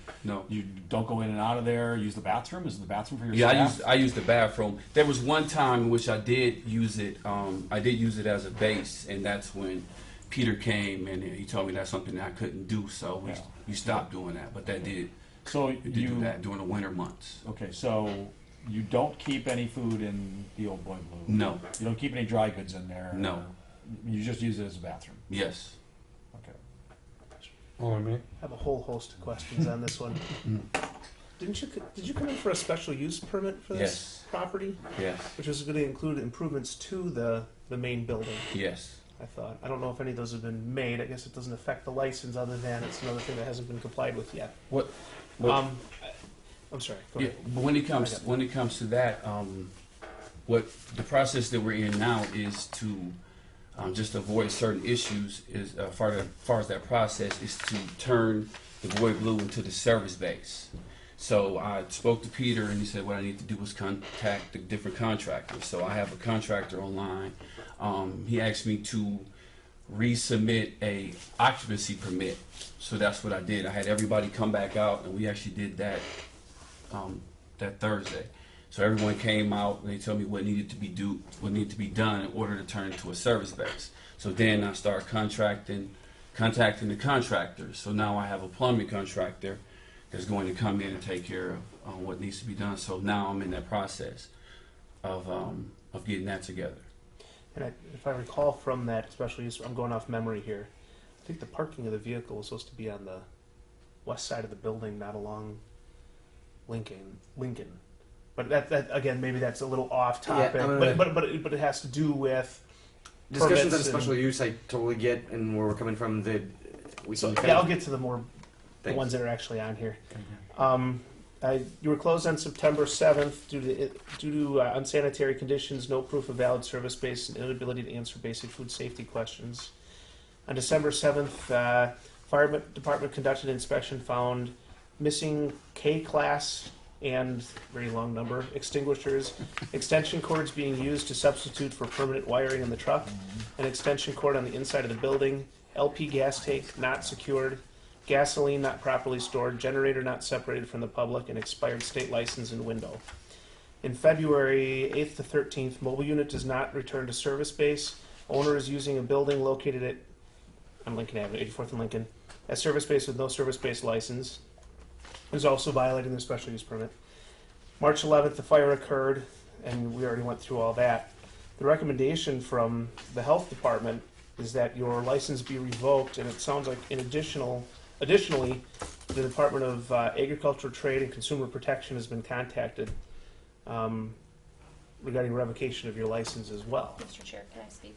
You don't go in and out of there. Use the bathroom. Is the bathroom for your Yeah, staff? I use the bathroom. There was one time in which I did use it. I did use it as a base, and that's when Peter came and he told me that's something that I couldn't do. So we stopped doing that. But that did So We do you, that during the winter months. okay, so you don't keep any food in the Old Boy Blue? No. You don't keep any dry goods in there? No. You just use it as a bathroom? Yes. Okay. Oh, I mean, I have a whole host of questions on this one. Did you come in for a special use permit for this Yes. property? Yes. Which was going to include improvements to the main building, Yes. I thought. I don't know if any of those have been made. I guess it doesn't affect the license other than it's another thing that hasn't been complied with yet. What? I'm sorry. Go Yeah, ahead. but when it comes to that, what the process that we're in now is to just avoid certain issues. Is far as that process is to turn the Boy Blue into the service base. So I spoke to Peter, and he said what I need to do was contact the different contractors. So I have a contractor online. He asked me to resubmit a occupancy permit. So that's what I did. I had everybody come back out, and we actually did that that Thursday. So everyone came out, and they told me what needed to be done in order to turn into a service base. So then I started contacting the contractors. So now I have a plumbing contractor that's going to come in and take care of what needs to be done. So now I'm in that process of getting that together. And if I recall from that, especially I'm going off memory here, I think the parking of the vehicle was supposed to be on the west side of the building, not along Lincoln. But that again, maybe that's a little off topic. Yeah, but it has to do with discussions on permits special and- use. I totally get, and where we're coming from. I'll get to the Thanks. ones that are actually on here. You were closed on September 7th due to unsanitary conditions, no proof of valid service base, and inability to answer basic food safety questions. On December 7th, fire department conducted an inspection, found missing K-class and very long number extinguishers, extension cords being used to substitute for permanent wiring in the truck, an extension cord on the inside of the building, LP gas tank not secured, gasoline not properly stored, generator not separated from the public, and expired state license and window. In February 8th to 13th, mobile unit does not return to service base. Owner is using a building located on Lincoln Avenue, 84th and Lincoln, as service base with no service base license. Is also violating the special use permit. March 11th, the fire occurred, and we already went through all that. The recommendation from the health department is that your license be revoked, and it sounds like additionally, the Department of Agricultural Trade and Consumer Protection has been contacted regarding revocation of your license as well. Mr. Chair, can I speak?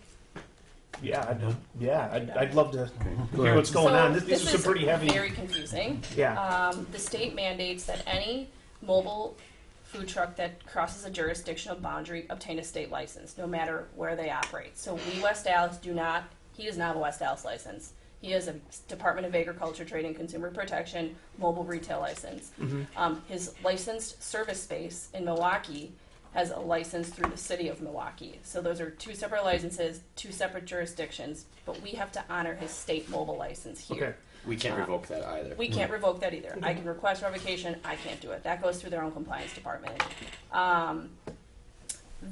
I'd love to hear what's going on. This is some pretty heavy. Very confusing. Yeah. The state mandates that any mobile food truck that crosses a jurisdictional boundary obtain a state license, no matter where they operate. So we, West Dallas, he does not have a West Dallas license. He has a Department of Agriculture, Trade, and Consumer Protection mobile retail license. His licensed service space in Milwaukee has a license through the city of Milwaukee. So those are two separate licenses, two separate jurisdictions, but we have to honor his state mobile license here. Okay. We can't revoke that either. We can't revoke that either. I can request revocation, I can't do it. That goes through their own compliance department.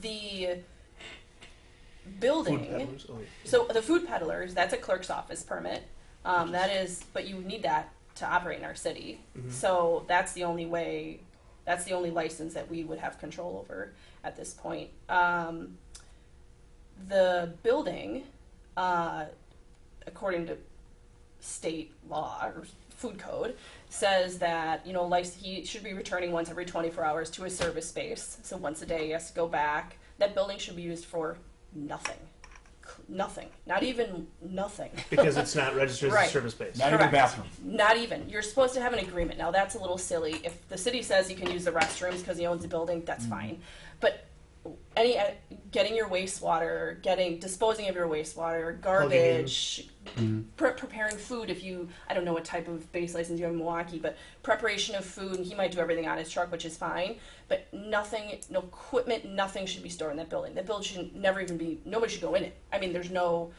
The building, Food peddlers? Oh, yeah. so the food peddlers, that's a clerk's office permit. But you need that to operate in our city. So that's the only way, that's the only license that we would have control over at this point. The building, according to state law or food code, says that he should be returning once every 24 hours to a service space. So once a day he has to go back. That building should be used for nothing. Not even nothing. Because it's not registered as a service base. Not even a bathroom. Not even. You're supposed to have an agreement. Now that's a little silly. If the city says you can use the restrooms because he owns the building, that's fine. But getting your wastewater, disposing of your wastewater, garbage, preparing food. I don't know what type of base license you have in Milwaukee, but preparation of food, and he might do everything on his truck, which is fine. But nothing, no equipment, nothing should be stored in that building. That building should never even be. Nobody should go in it. I mean, there's no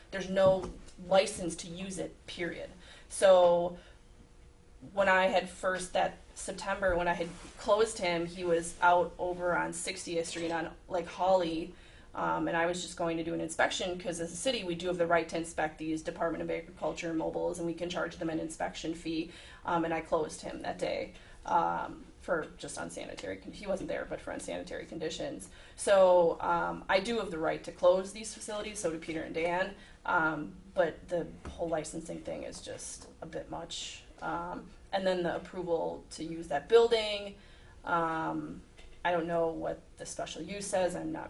license to use it. Period. So when I had that September, when I had closed him, he was out over on 60th Street on like Hawley, and I was just going to do an inspection because as a city we do have the right to inspect these Department of Agriculture mobiles, and we can charge them an inspection fee, and I closed him that day. for just unsanitary, he wasn't there, but for unsanitary conditions. So I do have the right to close these facilities, so do Peter and Dan, but the whole licensing thing is just a bit much. And then the approval to use that building, I don't know what the special use says. I know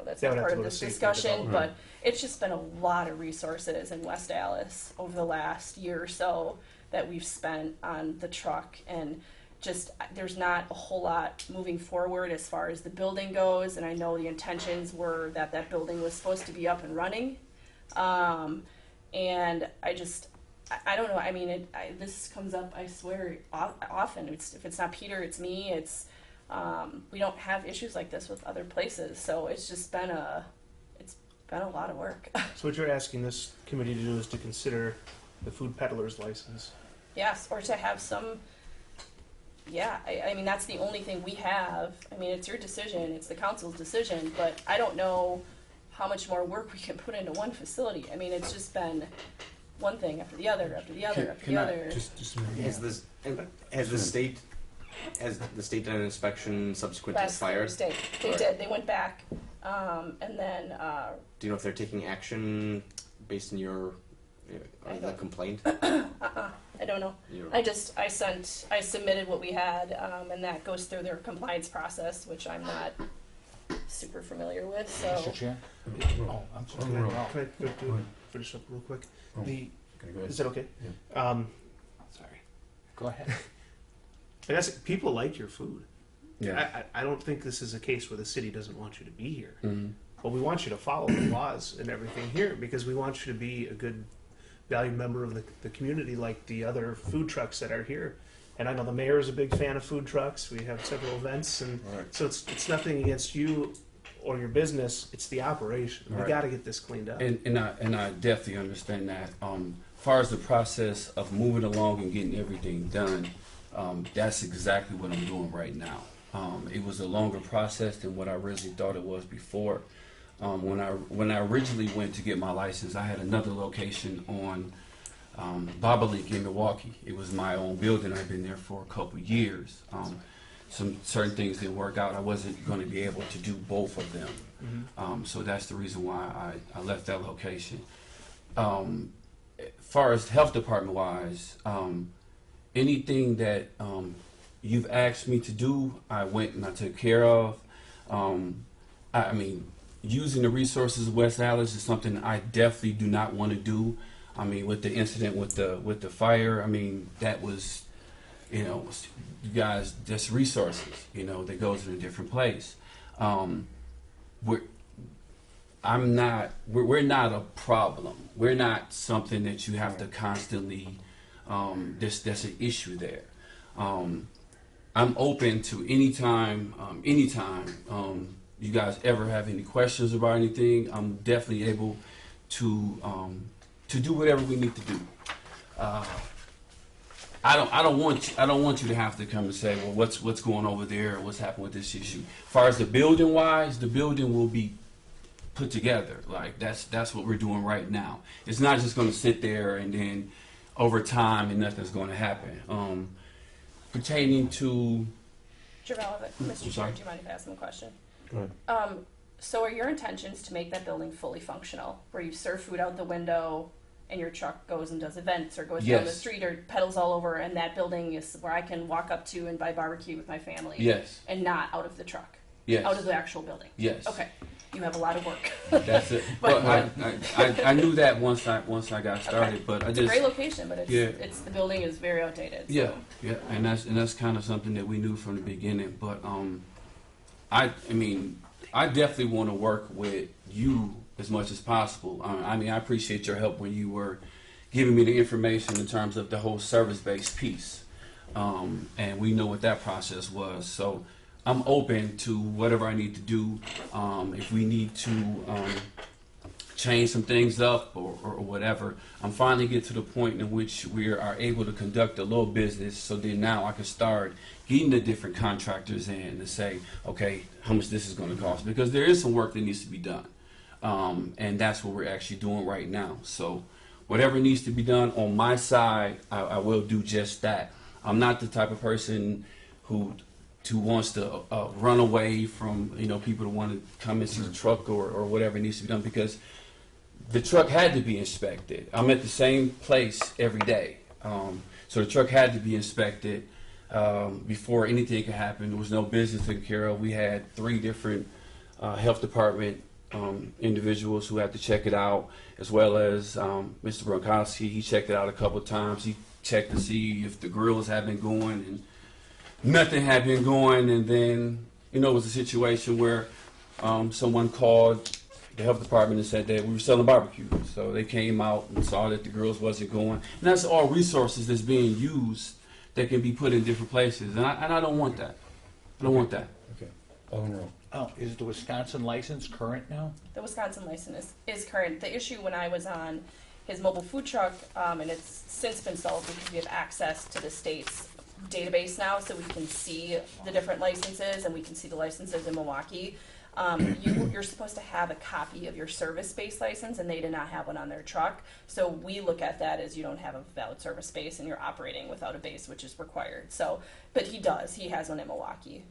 that's not part of this discussion, but it's just been a lot of resources in West Allis over the last year or so that we've spent on the truck, and just there's not a whole lot moving forward as far as the building goes. And I know the intentions were that that building was supposed to be up and running, and I don't know. I mean, this comes up, I swear, often. If it's not Peter, it's me. We don't have issues like this with other places, so it's just been a lot of work. So what you're asking this committee to do is to consider the food peddler's license. Yes, or to have some. Yeah, I mean that's the only thing we have. I mean, it's your decision. It's the council's decision, but I don't know how much more work we can put into one facility. I mean, it's just been one thing after the other, after the other, after the other. Has the state done an inspection subsequent to the Last fire? Thursday, they did. They went back, and then. Do you know if they're taking action based on your the complaint? I don't know. I submitted what we had, and that goes through their compliance process, which I'm not super familiar with. So. Mr. Chair? Oh, I'm sorry. Can I finish up real quick? Is that okay? Yeah. Sorry. Go ahead. And that's, people like your food. Yeah. I don't think this is a case where the city doesn't want you to be here. Mhm. But we want you to follow the laws and everything here because we want you to be a good, valued member of the community like the other food trucks that are here. And I know the mayor is a big fan of food trucks. We have several events, and so it's nothing against you or your business. It's the operation. We got to get this cleaned up. And I definitely understand that. As far as the process of moving along and getting everything done, that's exactly what I'm doing right now. It was a longer process than what I originally thought it was before. When I originally went to get my license, I had another location on Bobolink in Milwaukee. It was my own building. I've been there for a couple years. Some certain things didn't work out. I wasn't going to be able to do both of them. Mm-hmm. So that's the reason why I left that location. As far as health department wise, anything that you've asked me to do, I went and I took care of. I mean, using the resources of West Allis is something I definitely do not want to do. I mean, with the incident with the fire, I mean, that was, you guys, just resources, that goes in a different place. We're not a problem. We're not something that you have to constantly, that's an issue there. I'm open to anytime you guys ever have any questions about anything. I'm definitely able to do whatever we need to do. I don't want you to have to come and say, well, what's going over there, or what's happened with this issue. As far as the building wise, the building will be put together. Like that's what we're doing right now. It's not just going to sit there and then over time and nothing's going to happen. Pertaining to Javale, Mr. Chair, do you mind if I ask him a question? Go ahead. So are your intentions to make that building fully functional, where you serve food out the window and your truck goes and does events or goes down the street or pedals all over, and that building is where I can walk up to and buy barbecue with my family? Yes. And not out of the truck? Yes. Out of the actual building? Yes. Okay. You have a lot of work. That's it. But I knew that once I got started, but It's a great location, but it's the building is very outdated. So. Yeah, and that's kind of something that we knew from the beginning. But I mean, I definitely want to work with you as much as possible. I mean, I appreciate your help when you were giving me the information in terms of the whole service-based piece, and we know what that process was. So I'm open to whatever I need to do. If we need to change some things up or whatever, I'm finally get to the point in which we are able to conduct a little business. So then now I can start getting the different contractors in to say, okay, how much this is going to cost, because there is some work that needs to be done, and that's what we're actually doing right now. So whatever needs to be done on my side, I will do just that. I'm not the type of person who wants to run away from people that want to come and see the truck or whatever needs to be done, because the truck had to be inspected. I'm at the same place every day, so the truck had to be inspected before anything could happen. There was no business taken care of. We had 3 different health department individuals who had to check it out, as well as Mr. Bronkowski. He checked it out a couple of times. He checked to see if the grills had been going, and nothing had been going. And then, it was a situation where someone called the health department and said that we were selling barbecue. So they came out and saw that the grills wasn't going. And that's all resources that's being used that can be put in different places. And I don't want that. I don't want that. Okay. Alderman Rowe. Oh, is the Wisconsin license current now? The Wisconsin license is current. The issue when I was on his mobile food truck, and it's since been solved because we have access to the state's database now, so we can see the different licenses, and we can see the licenses in Milwaukee. You're supposed to have a copy of your service-based license, and they did not have one on their truck. So we look at that as you don't have a valid service base, and you're operating without a base, which is required. So, but he does. He has one in Milwaukee.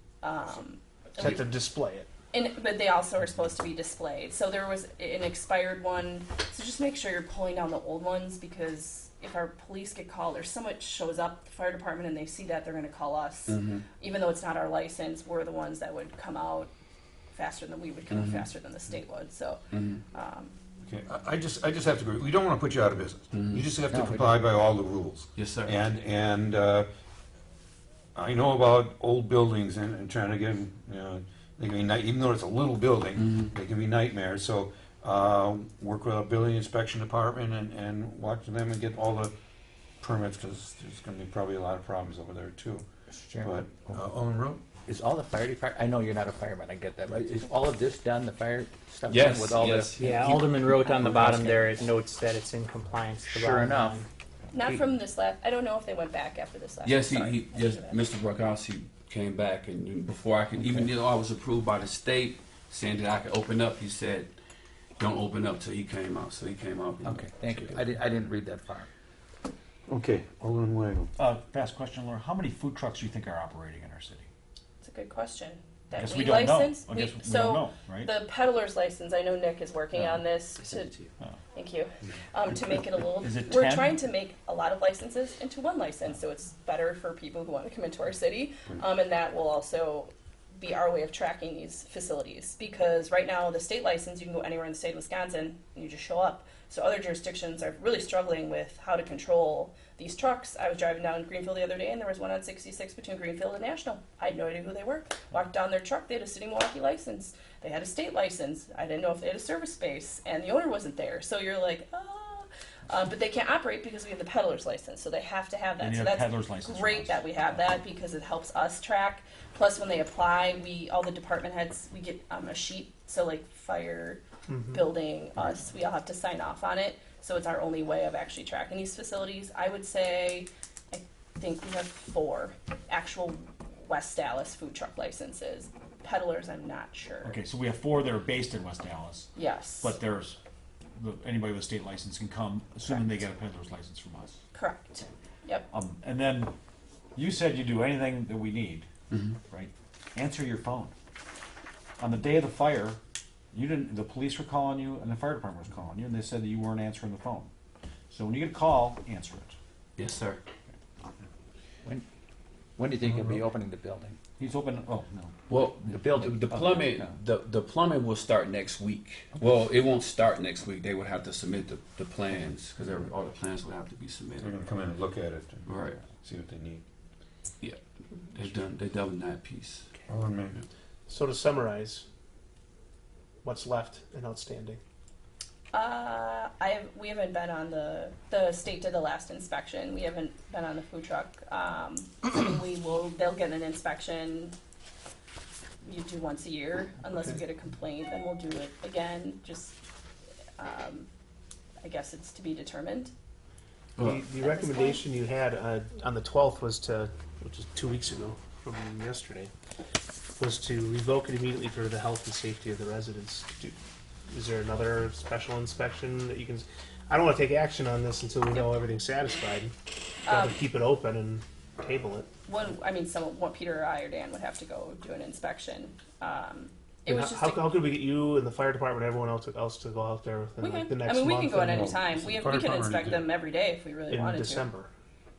So have to display it. But they also are supposed to be displayed. So there was an expired one. So just make sure you're pulling down the old ones, because if our police get called or someone shows up, the fire department, and they see that, they're going to call us. Mm-hmm. Even though it's not our license, we're the ones that would come out faster than we would come out Mm-hmm. faster than the state would. So, Okay, I just have to agree. We don't want to put you out of business. Mhm. You just have to No, we comply by all the rules. Yes, sir. And I know about old buildings and trying to get them, they can be even though it's a little building, Mhm. they can be nightmares. So work with our building inspection department and watch them and get all the permits, because there's going to be probably a lot of problems over there too. Mr. Chairman, But Alderman Rowe? is all the fire department, I know you're not a fireman, I get that, but is all of this done, the fire stuff Yes, done with all yes. the? Yeah, Alderman wrote on the bottom there, it notes that it's in compliance. The Sure bottom enough. line. not from this last. I don't know if they went back after this last. Yes, one. he Sorry. yes, Mr. Bronkowski came back, and before I could, even though I was approved by the state, saying that I could open up, he said, "Don't open up till he came out." So he came out. Okay, thank you. I didn't read that far. Okay, Alderman Weigel. Fast question, Laura. How many food trucks do you think are operating in our city? It's a good question. I That guess we we don't know. license. I guess we so don't know, right? the peddler's license. I know Nick is working Yeah. on this. to you. Oh. Thank you. To make it a little. Is it We're 10? trying to make a lot of licenses into one license, so it's better for people who want to come into our city, and that will also be our way of tracking these facilities. Because right now, the state license, you can go anywhere in the state of Wisconsin, and you just show up. So other jurisdictions are really struggling with how to control these trucks. I was driving down Greenfield the other day, and there was one on 66 between Greenfield and National. I had no idea who they were. Walked down their truck, they had a city Milwaukee license. They had a state license. I didn't know if they had a service space, and the owner wasn't there. So you're like, but they can't operate because we have the peddler's license, so they have to have that. And you So have that's peddler's license for great us. that we have that because it helps us track. Plus, when they apply, all the department heads, we get a sheet. So like fire, building, us, we all have to sign off on it. So it's our only way of actually tracking these facilities. I would say, I think we have 4 actual West Dallas food truck licenses. Peddlers, I'm not sure. Okay, so we have 4 that are based in West Dallas, Yes. but there's, anybody with a state license can come, assuming they get a peddler's license from us. Correct. Yep. And then, you said you do anything that we need, Mhm. right? Answer your phone. On the day of the fire, you didn't. The police were calling you, and the fire department was calling you, and they said that you weren't answering the phone. So when you get a call, answer it. Yes, sir. When do you think you'll be opening the building? He's open. Oh no. Well, The building. the plumbing, yeah. the plumbing will start next week. Well, it won't start next week. They would have to submit the plans, because all the plans would have to be They're submitted. going to come in and look at it and Right. see what they need. Yeah, they've done that piece. Alderman Mayor. So to summarize, what's left and outstanding? We haven't been on the state did the last inspection. We haven't been on the food truck. They'll get an inspection. You do once a year, unless we get a complaint, then we'll do it again. Just, I guess it's to be determined. The recommendation you had on the 12th was which is 2 weeks ago from yesterday, was to revoke it immediately for the health and safety of the residents. Is there another special inspection that you can? I don't want to take action on this until we know everything's satisfied. Rather keep it open and. table it. What Peter or I or Dan would have to go do an inspection. It And was just. how could we get you and the fire department, everyone else to go out there within We like can. the next We month? can go at and- any time. We can inspect them every day if we really in wanted December,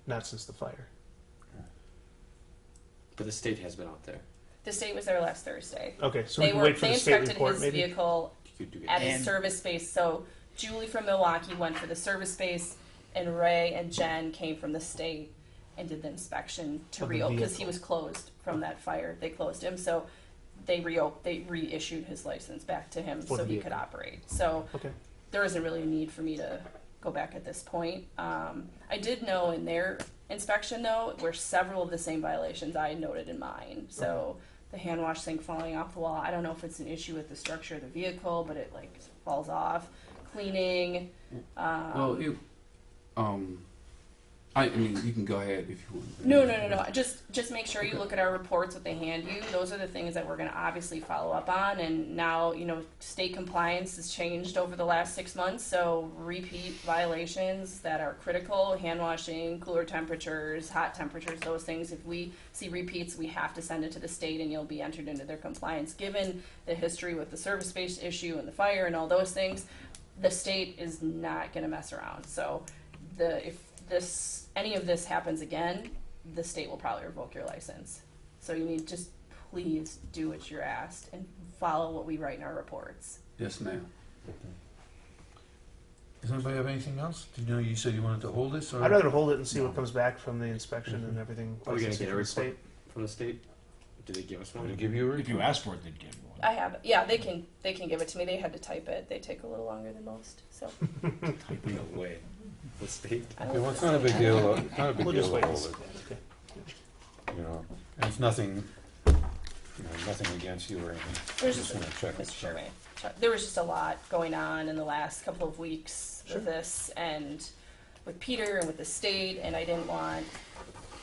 not since the fire. But the state has been out there. to. The state was there last Thursday. Okay, so we can wait for They the state inspected report, his maybe. vehicle You could do it. at his And- service space. So Julie from Milwaukee went for the service space, and Ray and Jen came from the state and did the inspection to Of the reopen because he vehicle. was closed from that fire. They closed him, so they reissued his license back to him For so the he vehicle. could operate. So Okay. there isn't really a need for me to go back at this point. I did know in their inspection though, were several of the same violations I noted in mine. So the hand wash sink falling off the wall. I don't know if it's an issue with the structure of the vehicle, but it like falls off. Cleaning. Well, I mean, you can go ahead if you want. No. Just make sure you look at our reports, what they hand you. Those are the things that we're going to obviously follow up on. And now, state compliance has changed over the last 6 months. So repeat violations that are critical, hand washing, cooler temperatures, hot temperatures, those things. If we see repeats, we have to send it to the state and you'll be entered into their compliance. Given the history with the service-based issue and the fire and all those things, the state is not going to mess around. So if any of this happens again, the state will probably revoke your license. So you need just please do what you're asked and follow what we write in our reports. Yes, ma'am. Does anybody have anything else? You said you wanted to hold this, or? I'd rather hold it and see what comes back from the inspection and everything. Are we gonna get a from the report state? from the state? Did they give us one? Did they give you a If you report? ask for it, they'd give you one. I have it. Yeah, they can give it to me. They had to type it. They take a little longer than most. So No way. The state? Okay, well, it's not a big deal, it's not a big We'll deal just to wait and hold see. it, Okay. And it's nothing, nothing against you or anything. there's Just just wanna check Mr. it. Sherman, there was just a lot going on in the last couple of weeks Sure. with this and with Peter and with the state, and I didn't want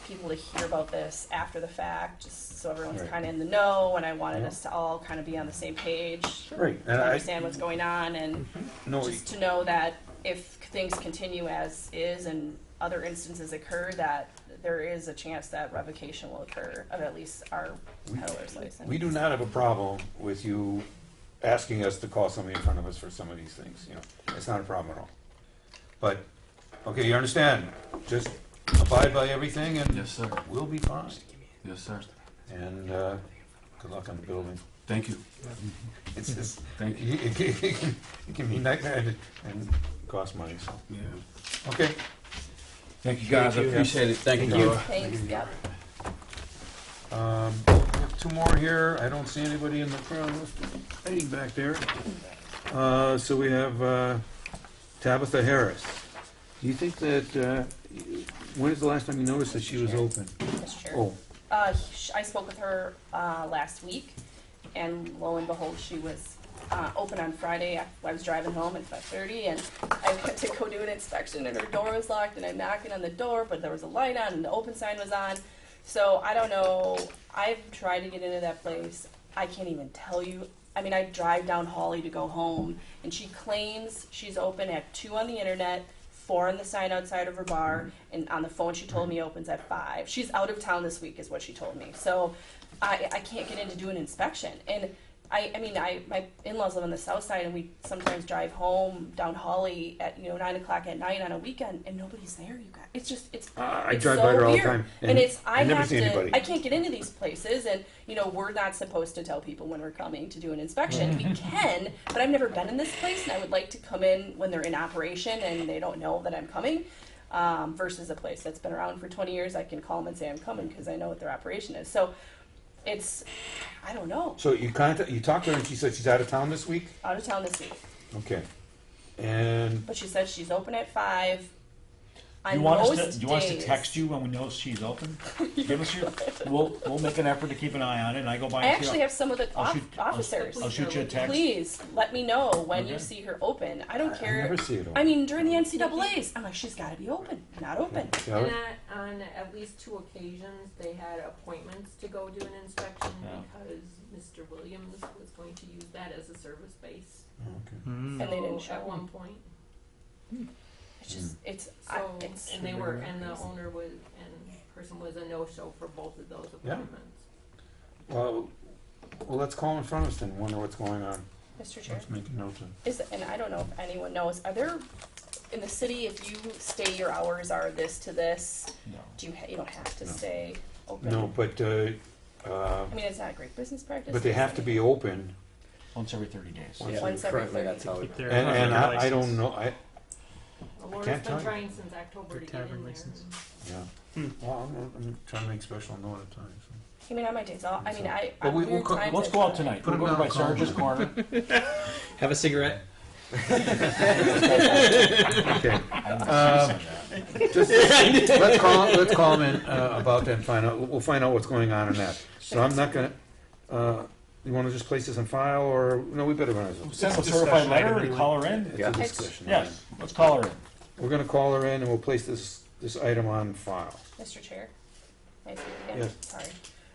people to hear about this after the fact, just so everyone's Right. kind of in the know, and I wanted Yeah. us to all kind of be on the same page, Right, to and understand what's going on, and No, just to know that if things continue as is and other instances occur, that there is a chance that revocation will occur of at least our peddler's license. we do not have a problem with you asking us to call somebody in front of us for some of these things, it's not a problem at all. But, okay, you understand, just abide by everything and Yes, sir. we'll be fine. Yes, sir. And, good luck on the building. Thank you. It's just, Thank you. it can be nightmare and cost money, so. Yeah. Okay. Thank you, guys. I appreciate it. Thank you. Thanks, yep. We have two more here. I don't see anybody in the crowd hiding back there. So we have Tabitha Harris. Do you think that, when is the last time you noticed that she was open? Mr. Chair. Oh, I spoke with her last week, and lo and behold, she was open on Friday. I was driving home at 5:30, and I went to go do an inspection, and her door was locked, and I'm knocking on the door, but there was a light on, and the open sign was on. So I don't know. I've tried to get into that place. I can't even tell you. I mean, I drive down Hawley to go home, and she claims she's open at 2 on the internet, 4 on the sign outside of her bar, and on the phone she told me opens at 5. She's out of town this week is what she told me. So I can't get in to do an inspection. And my in-laws live on the south side, and we sometimes drive home down Hawley at 9 o'clock at night on a weekend, and nobody's there. You guys, I it's drive so by there all the weird. time, And it's I never see to. anybody. I can't get into these places, and we're not supposed to tell people when we're coming to do an inspection. We can, but I've never been in this place, and I would like to come in when they're in operation and they don't know that I'm coming. Versus a place that's been around for 20 years, I can call them and say I'm coming because I know what their operation is. So I don't know. so you talked to her and she said she's out of town this week? Out of town this week. Okay. And But she said she's open at 5. On You want most us to? You want us to days- text you when we know she's open? Give us your. We'll make an effort to keep an eye on it. And I go by. I and actually have some of the officers. I'll shoot you a text. Please let me know when you Okay. see her open. I don't I care. never see it open. I mean, during the NCAA's, I'm like, she's got to be open. Not open. Yeah, And on at least 2 occasions, they had appointments to go do an inspection Yeah. because Mr. Williams was going to use that as a service base. okay. And they didn't show at up. one point. It's just, it's, So, it's. and they were, and the owner was, and person was a no-show for both of those Yeah. appointments. Well, let's call in front of us and wonder what's going on. Mr. Chair, Let's make a note of. and I don't know if anyone knows, are there, in the city, if you stay your hours are this to this, No. you don't have to No. stay open? No, but, I mean, it's not a great business practice. but they have to be open. Once every 30 days. Once every Currently, 30. that's how it. And I don't know, Laura's Can't been tell you. trying since October to get tavern in there. license. yeah. Well, I'm trying to make special note of time, so. I mean, on my days off, I mean, But we'll weird times Let's I go out try. tonight. Put We'll him go over down, by call Sarge's him. Corner. Have a cigarette. Okay. Just, let's call him in, about that and find out, we'll find out what's going on in that. So I'm not gonna, you wanna just place this on file, or, no, we better run it. Send a It's a certified discussion letter item and anyway. call her in. It's a discussion. Yes, let's call her in. We're gonna call her in and we'll place this item on file. Mr. Chair, may I speak again? Yes. Sorry.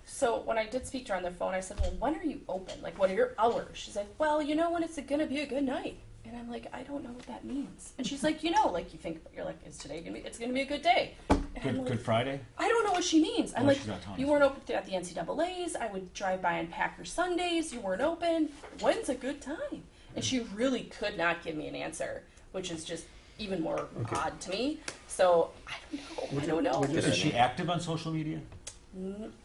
So when I did speak to her on the phone, I said, well, when are you open? Like, what are your hours? She's like, well, you know when it's gonna be a good night. And I'm like, I don't know what that means. And she's like, like you think, you're like, is today gonna be, it's gonna be a good day. And I'm like, Good Friday? I don't know what she means. I'm Oh, like, she's out of town. you weren't open at the NCAAs. I would drive by on Packer Sundays. You weren't open. When's a good time? And she really could not give me an answer, which is just even more odd to me. So I don't know. Is she active on social media?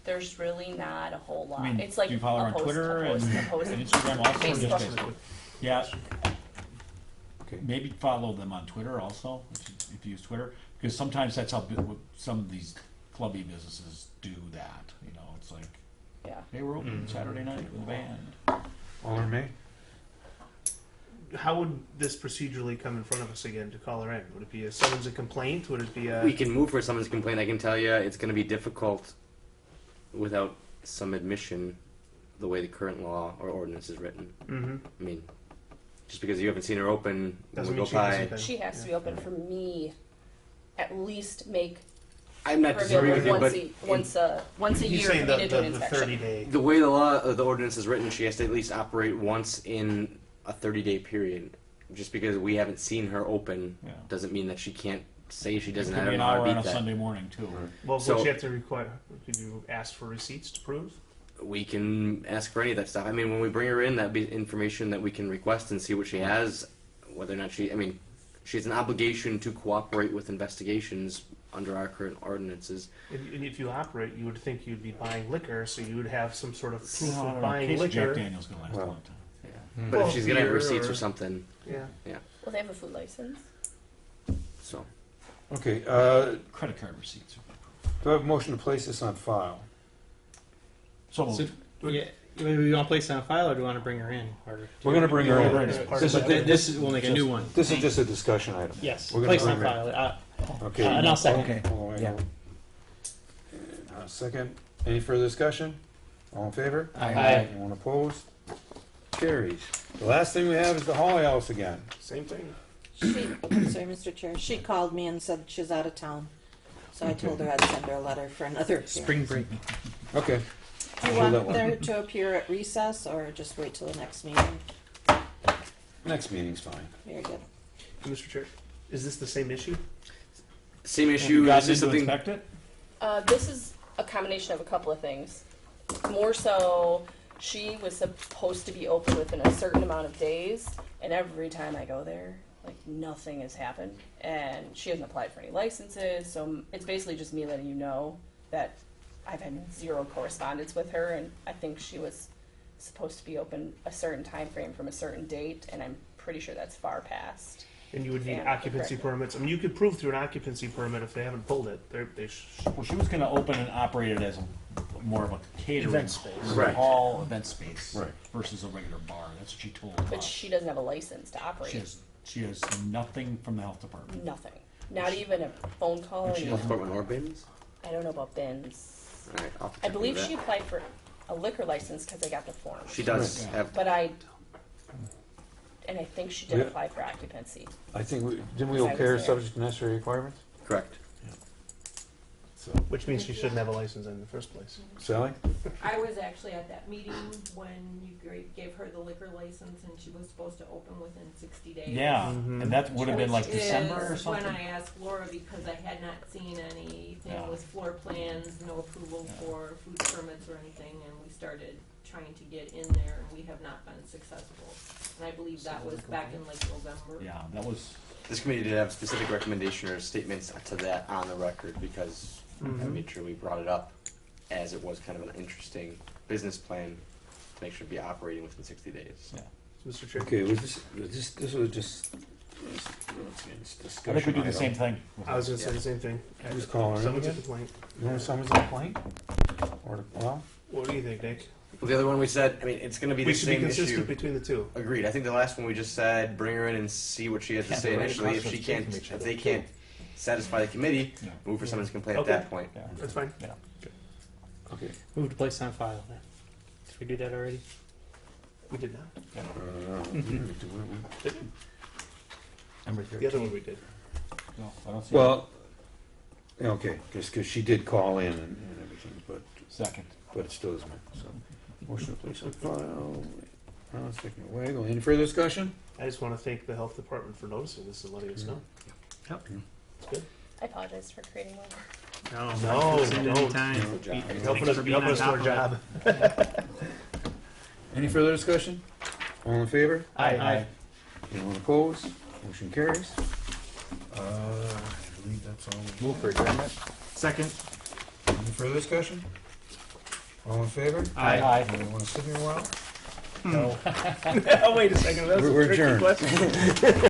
There's really not a whole lot. I mean, It's like do you follow her a on post, Twitter a post, and, a post. and Instagram also? Or just Facebook. Facebook? Yeah. Okay. Maybe follow them on Twitter also, if you use Twitter, because sometimes that's how some of these clubby businesses do that. It's like, Yeah. hey, we're open Saturday night with a band. Call her in May? How would this procedurally come in front of us again to call her in? Would it be a summons and complaint? Would it be a... We can move for someone's complaint. I can tell you it's going to be difficult without some admission the way the current law or ordinance is written. Mm-hmm. I mean, just because you haven't seen her open, Doesn't when we mean go she by. hasn't been. She has to be open for me. At least make I'm not her disagreeing with you, available but once a He's year saying for me to do an the inspection. 30-day... the way the law, the ordinance is written, she has to at least operate once in a 30-day period. Just because we haven't seen her open Yeah. doesn't mean that she can't say she It doesn't. could I be don't an know how hour to on beat a that. Sunday morning too. Well, So- would you have to require... Could you ask for receipts to prove? We can ask for any of that stuff. I mean, when we bring her in, that'd be information that we can request and see what she has, whether or not she has an obligation to cooperate with investigations under our current ordinances. And if you operate, you would think you'd be buying liquor, so you would have some sort of proof I don't of know, buying case of liquor. Jack Daniel's gonna last a long time. But Well, if she's gonna have beer receipts or or- something, Yeah. Will they have a food license? so. Okay, Credit card receipts. do I have a motion to place this on file? So So, yeah, do we want to place it on file, or do we want to bring her in? Or We're gonna bring her in. This is, we'll make a new one. This is just a discussion item. Yes, We're gonna place it on bring her in. file. Okay. And I'll second. Okay. Yeah. Second, any further discussion? All in favor? Aye. Anyone opposed? Carries. The last thing we have is the Hall House again. Same thing. Sorry, Mr. Chair. She called me and said she's out of town. So I told her I'd send her a letter for another Spring break. Okay. Do you Hold that want one. there to appear at recess or just wait till the next meeting? Next meeting's fine. Very good. Mr. Chair, is this the same issue? Same Have you issue. gotten This is in to something. inspect it? This is a combination of a couple of things. More so, she was supposed to be open within a certain amount of days, and every time I go there, like nothing has happened, and she hasn't applied for any licenses. So it's basically just me letting you know that I've had zero correspondence with her, and I think she was supposed to be open a certain time frame from a certain date, and I'm pretty sure that's far past. And you would need Yeah, occupancy correct. permits. I mean, you could prove through an occupancy permit if they haven't pulled it. Well, she was gonna open and operate it as more of a catering Event space. Right. hall, event space, Right. versus a regular bar. That's what she told But us. she doesn't have a license to operate. She has nothing from the health department. Nothing. Not even a phone call. And she Or Health doesn't- department or bins? I don't know about bins. All right, I'll I check believe into she that. applied for a liquor license because I got the form. She does Yeah. have. But I think she did Yeah. apply for occupancy. I think, didn't we Yes, I okay her was there. subject to necessary requirements? Correct. So, Which means she shouldn't have a license in the first place. Sally? I was actually at that meeting when you gave her the liquor license and she was supposed to open within 60 days. Yeah, Mhm. and that would have been like Which December or is something. when I asked Laura, because I had not seen anything Yeah. with floor plans, no approval Yeah. for food permits or anything, and we started trying to get in there, and we have not been successful. And I believe that was back in like November. Yeah, that was, This committee did have specific recommendation or statements to that on the record because I Mhm. made sure we brought it up as it was kind of an interesting business plan to make sure to be operating within 60 days. yeah. Mr. Chair. Okay, was this was just discussion. I think we do the item. same thing. I was gonna say the same thing. Who's calling her Someone's a again? complaint. You want someone's complaint? Or, well, What do you think, Nick? Well, the other one we said, I mean, it's going to be We the should be same consistent issue. between the two. Agreed. I think the last one we just said, bring her in and see what she has to Yeah, say right initially. across If she the street can't, from each if other. they can't satisfy the committee, Yeah. move for someone's complaint Okay. at that point. Yeah. That's fine. Yeah. okay. Move to place on file then. Did we do that already? We did not. Number The other one we did. No, I don't see. Well, okay, because she did call in and everything, but Second. it still isn't. So, motion to place on file. Taking away. Any further discussion? I just want to thank the health department for noticing this and letting us know. Yep. It's good. I apologize for creating one. No, No, send don't. any time. Good job. Thanks Helping us, for being on helping us do top our of it. job. Any further discussion? All in favor? Aye. Anyone opposed? Motion carries. I believe that's all. Move for adjournment. Second. Any further discussion? All in favor? Aye. Anyone want to sit here a while? Oh, wait a second. That's We're a tricky adjourned. question.